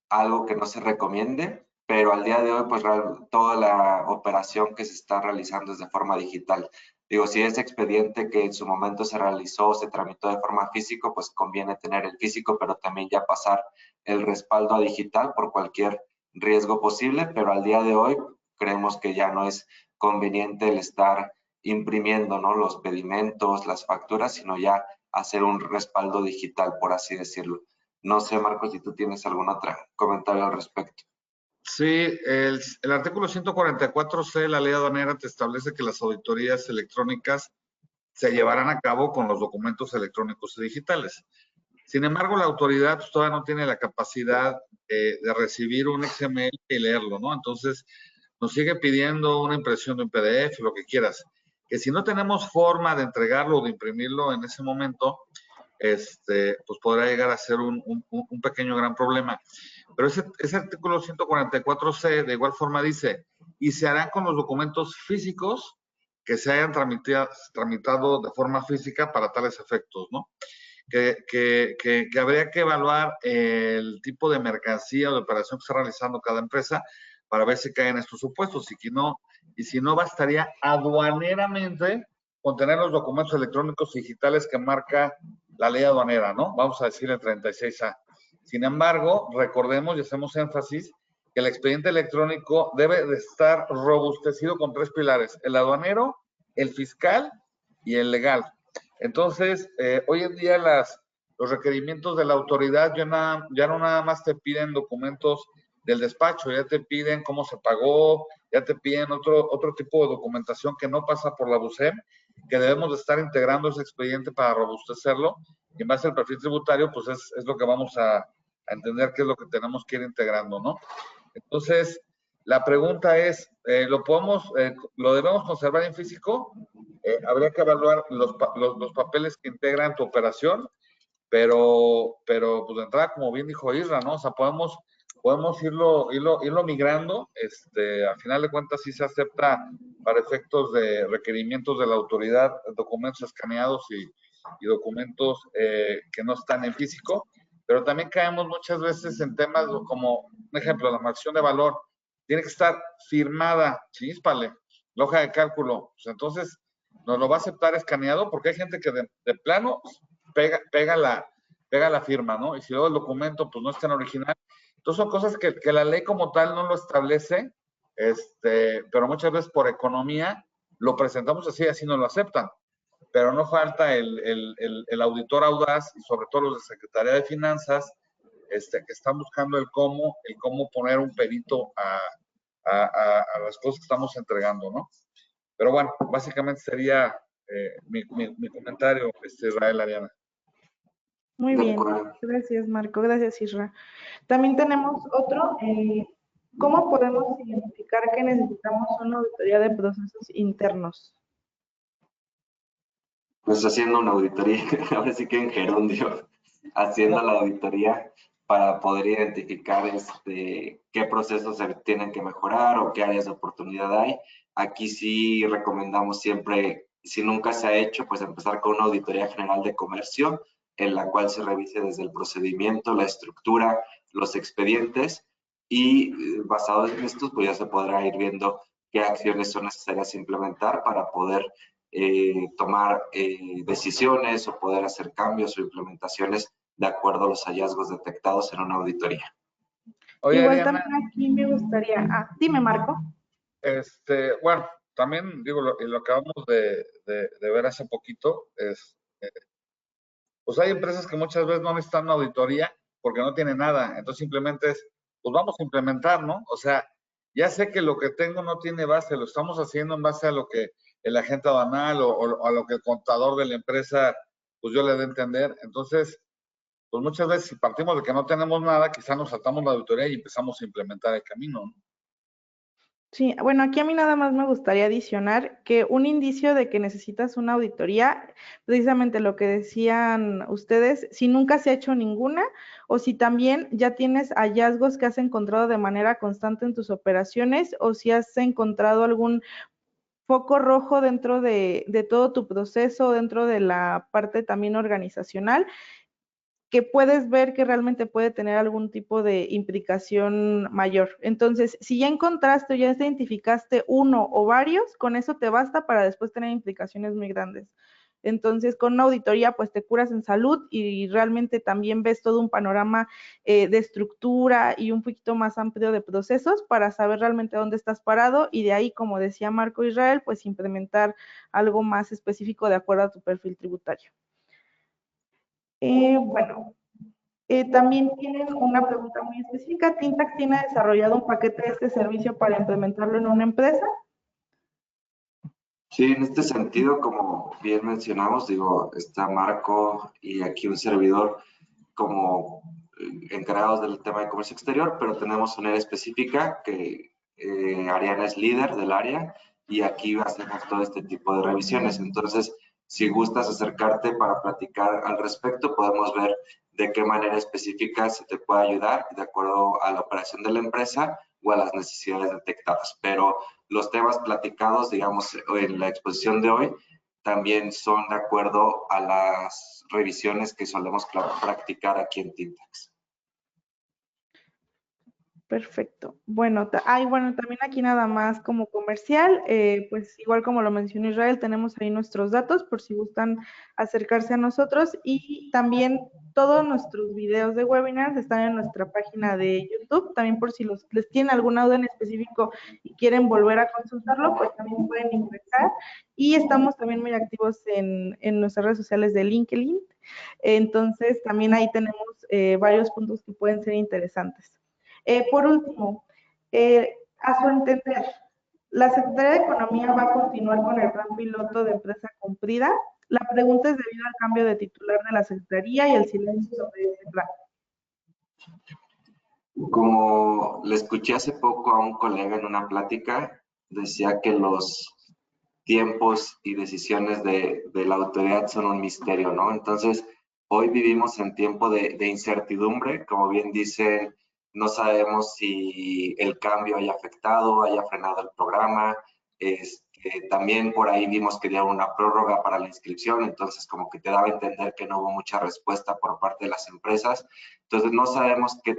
algo que no se recomiende, pero al día de hoy, pues toda la operación que se está realizando es de forma digital. Digo, si es expediente que en su momento se realizó o se tramitó de forma físico, pues conviene tener el físico, pero también ya pasar el respaldo a digital por cualquier riesgo posible, pero al día de hoy creemos que ya no es conveniente el estar imprimiendo, ¿no?, los pedimentos, las facturas, sino ya hacer un respaldo digital, por así decirlo. No sé, Marcos, si tú tienes algún otro comentario al respecto. Sí, el artículo 144C de la ley aduanera te establece que las auditorías electrónicas se llevarán a cabo con los documentos electrónicos y digitales. Sin embargo, la autoridad pues, todavía no tiene la capacidad de recibir un XML y leerlo, ¿no? Entonces, nos sigue pidiendo una impresión de un PDF, lo que quieras. Que si no tenemos forma de entregarlo o de imprimirlo en ese momento, pues podrá llegar a ser un pequeño gran problema. Pero ese artículo 144C de igual forma dice, y se harán con los documentos físicos que se hayan tramitado de forma física para tales efectos, ¿no? Que habría que evaluar el tipo de mercancía o de operación que está realizando cada empresa para ver si caen estos supuestos y si no bastaría aduaneramente con tener los documentos electrónicos digitales que marca la ley aduanera, ¿no? Vamos a decir el 36A. Sin embargo, recordemos y hacemos énfasis que el expediente electrónico debe de estar robustecido con 3 pilares, el aduanero, el fiscal y el legal. Entonces, hoy en día los requerimientos de la autoridad ya no nada más te piden documentos del despacho, ya te piden cómo se pagó, ya te piden otro tipo de documentación que no pasa por la BUSEM, que debemos de estar integrando ese expediente para robustecerlo, y en base al perfil tributario, pues es lo que vamos a entender qué es lo que tenemos que ir integrando, ¿no? Entonces, la pregunta es, ¿lo debemos conservar en físico? Habría que evaluar los papeles que integran tu operación, pero pues de entrada, como bien dijo Isra, ¿no? O sea, podemos irlo migrando, al final de cuentas sí se acepta para efectos de requerimientos de la autoridad, documentos escaneados y documentos que no están en físico, pero también caemos muchas veces en temas como, un ejemplo, la marcación de valor, tiene que estar firmada, chíspale, la hoja de cálculo, pues entonces nos lo va a aceptar escaneado porque hay gente que de plano pega la firma, ¿no? Y si luego el documento pues no está en original. Entonces son cosas que la ley como tal no lo establece, pero muchas veces por economía lo presentamos así nos lo aceptan. Pero no falta el auditor audaz y sobre todo los de Secretaría de Finanzas, que están buscando el cómo poner un perito a las cosas que estamos entregando, ¿no? Pero bueno, básicamente sería mi comentario, Israel, Ariana. Muy De bien, acuerdo. gracias Marco, gracias Isra. También tenemos otro, ¿cómo podemos identificar que necesitamos una auditoría de procesos internos? Pues haciendo una auditoría, ahora sí que en gerundio, haciendo la auditoría para poder identificar qué procesos se tienen que mejorar o qué áreas de oportunidad hay. Aquí sí recomendamos siempre, si nunca se ha hecho, pues empezar con una auditoría general de comercio, en la cual se revise desde el procedimiento, la estructura, los expedientes, y basado en estos, pues ya se podrá ir viendo qué acciones son necesarias implementar para poder tomar decisiones o poder hacer cambios o implementaciones de acuerdo a los hallazgos detectados en una auditoría. Oye, Igual Ariana, también aquí me gustaría, dime Marco. bueno, también digo, lo acabamos de ver hace poquito, pues hay empresas que muchas veces no necesitan una auditoría porque no tienen nada, entonces simplemente pues vamos a implementar, ¿no? O sea, ya sé que lo que tengo no tiene base, lo estamos haciendo en base a lo que el agente aduanal o a lo que el contador de la empresa, pues yo le dé a entender. Entonces, pues muchas veces si partimos de que no tenemos nada, quizá nos saltamos la auditoría y empezamos a implementar el camino, ¿no? Sí, bueno, aquí a mí nada más me gustaría adicionar que un indicio de que necesitas una auditoría, precisamente lo que decían ustedes, si nunca se ha hecho ninguna o si también ya tienes hallazgos que has encontrado de manera constante en tus operaciones o si has encontrado algún foco rojo dentro de todo tu proceso, dentro de la parte también organizacional. que puedes ver que realmente puede tener algún tipo de implicación mayor. Entonces, si ya encontraste o ya identificaste uno o varios, con eso te basta para después tener implicaciones muy grandes. Entonces, con una auditoría, pues te curas en salud y realmente también ves todo un panorama de estructura y un poquito más amplio de procesos para saber realmente dónde estás parado y de ahí, como decía Marco Israel, pues implementar algo más específico de acuerdo a tu perfil tributario. Bueno, también tienen una pregunta muy específica. ¿Tintax tiene desarrollado un paquete de este servicio para implementarlo en una empresa? Sí, en este sentido, como bien mencionamos, digo, está Marco y aquí un servidor como encargados del tema de comercio exterior, pero tenemos una área específica que Ariana es líder del área y aquí hacemos todo este tipo de revisiones. Entonces, si gustas acercarte para platicar al respecto, podemos ver de qué manera específica se te puede ayudar de acuerdo a la operación de la empresa o a las necesidades detectadas. Pero los temas platicados, digamos, en la exposición de hoy, también son de acuerdo a las revisiones que solemos practicar aquí en Tintax. Perfecto. Bueno, bueno, también aquí nada más como comercial, pues igual como lo mencionó Israel, tenemos ahí nuestros datos por si gustan acercarse a nosotros y también todos nuestros videos de webinars están en nuestra página de YouTube, también por si les tienen alguna duda en específico y quieren volver a consultarlo, pues también pueden ingresar y estamos también muy activos en nuestras redes sociales de LinkedIn, entonces también ahí tenemos varios puntos que pueden ser interesantes. Por último, a su entender, ¿la Secretaría de Economía va a continuar con el plan piloto de empresa cumplida? La pregunta es debido al cambio de titular de la Secretaría y el silencio sobre ese plan. Como le escuché hace poco a un colega en una plática, decía que los tiempos y decisiones de la autoridad son un misterio, ¿no? Entonces, hoy vivimos en tiempo de incertidumbre, como bien dicen, no sabemos si el cambio haya afectado, haya frenado el programa. También por ahí vimos que dieron una prórroga para la inscripción, entonces como que te daba a entender que no hubo mucha respuesta por parte de las empresas. Entonces, no sabemos qué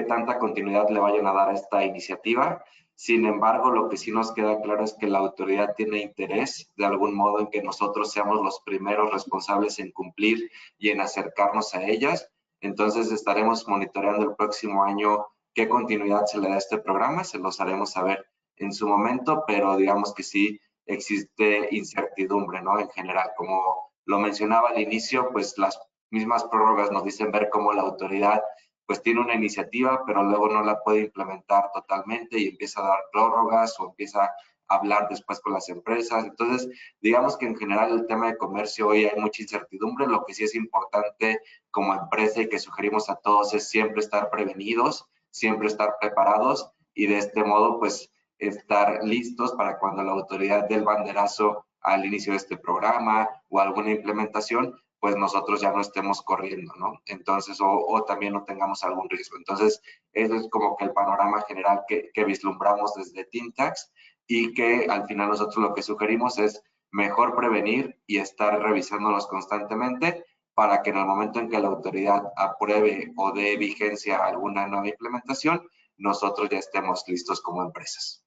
tanta continuidad le vayan a dar a esta iniciativa. Sin embargo, lo que sí nos queda claro es que la autoridad tiene interés de algún modo en que nosotros seamos los primeros responsables en cumplir y en acercarnos a ellas. Entonces estaremos monitoreando el próximo año qué continuidad se le da a este programa, se los haremos saber en su momento, pero digamos que sí existe incertidumbre, ¿no? En general, como lo mencionaba al inicio, pues las mismas prórrogas nos dicen ver cómo la autoridad pues tiene una iniciativa, pero luego no la puede implementar totalmente y empieza a dar prórrogas o empieza a hablar después con las empresas. Entonces, digamos que en general el tema de comercio hoy hay mucha incertidumbre. Lo que sí es importante como empresa y que sugerimos a todos es siempre estar prevenidos, siempre estar preparados y de este modo, pues, estar listos para cuando la autoridad dé el banderazo al inicio de este programa o alguna implementación, pues nosotros ya no estemos corriendo, ¿no? Entonces, o también no tengamos algún riesgo. Entonces, eso es como que el panorama general que vislumbramos desde Tintax y que al final nosotros lo que sugerimos es mejor prevenir y estar revisándolos constantemente para que en el momento en que la autoridad apruebe o dé vigencia a alguna nueva implementación, nosotros ya estemos listos como empresas.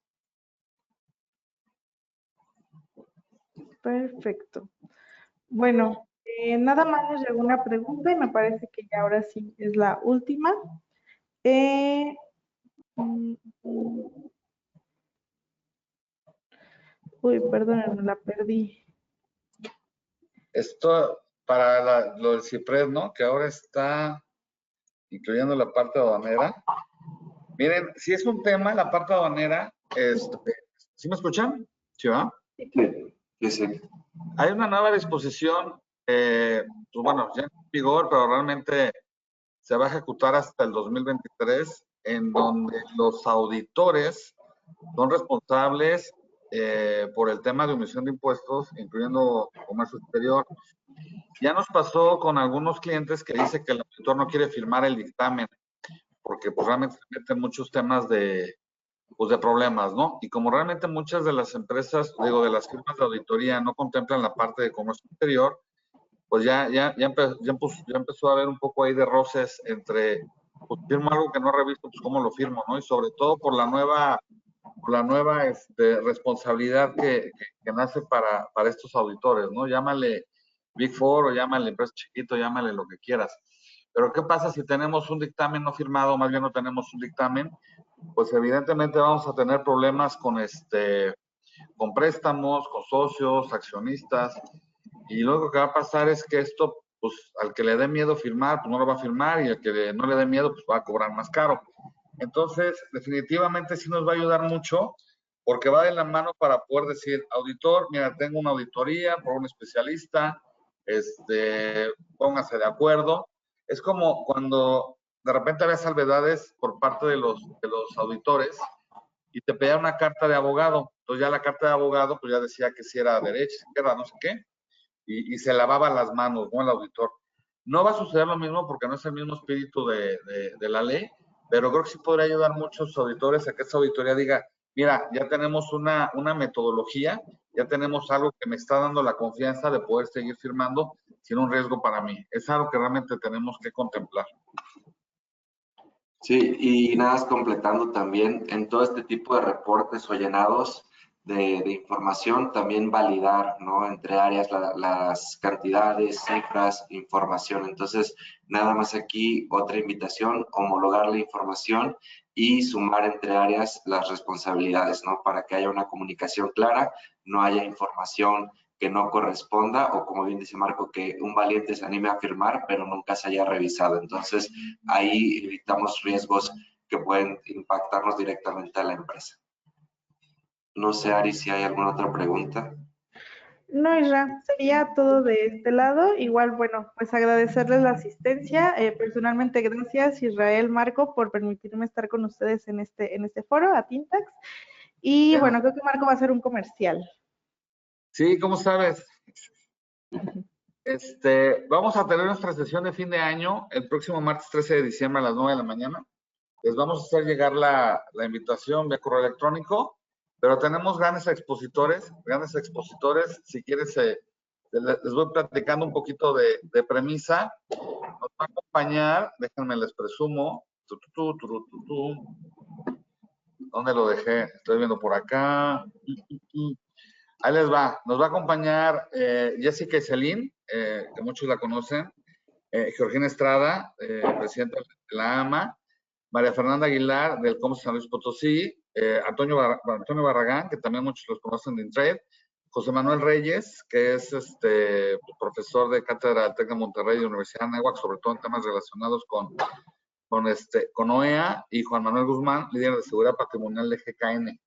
Perfecto. Bueno, nada más nos llegó una pregunta y me parece que ya ahora sí es la última. Uy, perdónenme, la perdí. Esto para lo del CIPRED, ¿no? Que ahora está incluyendo la parte aduanera. Miren, si es un tema, la parte aduanera, ¿sí me escuchan? ¿Sí, va? Sí, sí. Hay una nueva disposición, pues bueno, ya en vigor, pero realmente se va a ejecutar hasta el 2023, en donde los auditores son responsables por el tema de omisión de impuestos, incluyendo comercio exterior. Ya nos pasó con algunos clientes que dice que el auditor no quiere firmar el dictamen, porque pues realmente se meten muchos temas de problemas, ¿no? Y como realmente muchas de las empresas, digo, de las firmas de auditoría no contemplan la parte de comercio exterior, pues ya empezó a haber un poco ahí de roces entre, pues firmo algo que no he revisto, pues cómo lo firmo, ¿no? Y sobre todo por la nueva responsabilidad que nace para estos auditores, ¿no? Llámale Big Four o llámale empresa chiquito, llámale lo que quieras. Pero ¿qué pasa si tenemos un dictamen no firmado, más bien no tenemos un dictamen? Pues evidentemente vamos a tener problemas con préstamos, con socios, accionistas, y luego lo que va a pasar es que esto, pues al que le dé miedo firmar, pues no lo va a firmar, y al que no le dé miedo, pues va a cobrar más caro. Entonces, definitivamente sí nos va a ayudar mucho, porque va de la mano para poder decir, auditor, mira, tengo una auditoría por un especialista, póngase de acuerdo. Es como cuando de repente había salvedades por parte de los auditores y te pedía una carta de abogado. Entonces ya la carta de abogado pues ya decía que si era derecha, izquierda, no sé qué, y se lavaba las manos, ¿no? El auditor. No va a suceder lo mismo porque no es el mismo espíritu de la ley, pero creo que sí podría ayudar a muchos auditores a que esta auditoría diga, mira, ya tenemos una metodología, ya tenemos algo que me está dando la confianza de poder seguir firmando sin un riesgo para mí. Es algo que realmente tenemos que contemplar. Sí, y nada más completando también, en todo este tipo de reportes o llenados de información, también validar, ¿no? Entre áreas las cantidades, cifras, información. Entonces, nada más aquí otra invitación, homologar la información y sumar entre áreas las responsabilidades, ¿no? Para que haya una comunicación clara, no haya información que no corresponda o, como bien dice Marco, que un valiente se anime a firmar, pero nunca se haya revisado. Entonces, ahí evitamos riesgos que pueden impactarnos directamente a la empresa. No sé, Ari, si hay alguna otra pregunta. No, Isra, sería todo de este lado. Igual, bueno, pues agradecerles la asistencia. Personalmente, gracias Israel, Marco, por permitirme estar con ustedes en este foro, a Tintax. Y bueno, creo que Marco va a hacer un comercial. Sí, ¿cómo sabes? Vamos a tener nuestra sesión de fin de año el próximo martes 13 de diciembre a las 9 de la mañana. Les vamos a hacer llegar la invitación vía correo electrónico, pero tenemos grandes expositores. Si quieres, les voy platicando un poquito de premisa. Nos va a acompañar, déjenme les presumo. ¿Dónde lo dejé? Estoy viendo por acá. Ahí les va. Nos va a acompañar Jessica Celín, que muchos la conocen, Georgina Estrada, presidenta de la AMA, María Fernanda Aguilar, del COMS San Luis Potosí, Antonio Barragán, que también muchos los conocen de Intrade, José Manuel Reyes, que es profesor de cátedra del TEC de Monterrey y Universidad de Anáhuac, sobre todo en temas relacionados con OEA, y Juan Manuel Guzmán, líder de seguridad patrimonial de GKN.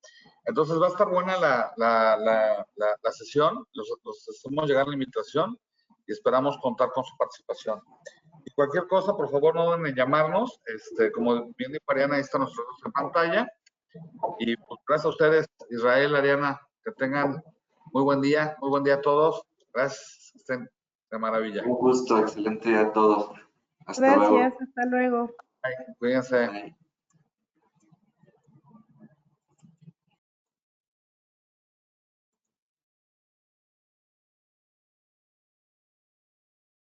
Entonces va a estar buena la sesión, los hacemos llegar la invitación y esperamos contar con su participación. Y cualquier cosa, por favor, no duden en llamarnos. Como bien dijo Ariana, ahí están nuestros datos en pantalla. Y pues gracias a ustedes, Israel, Ariana, que tengan muy buen día a todos. Gracias, estén de maravilla. Un gusto, excelente día a todos. Hasta luego. Gracias, hasta luego. Bye, cuídense. Bye.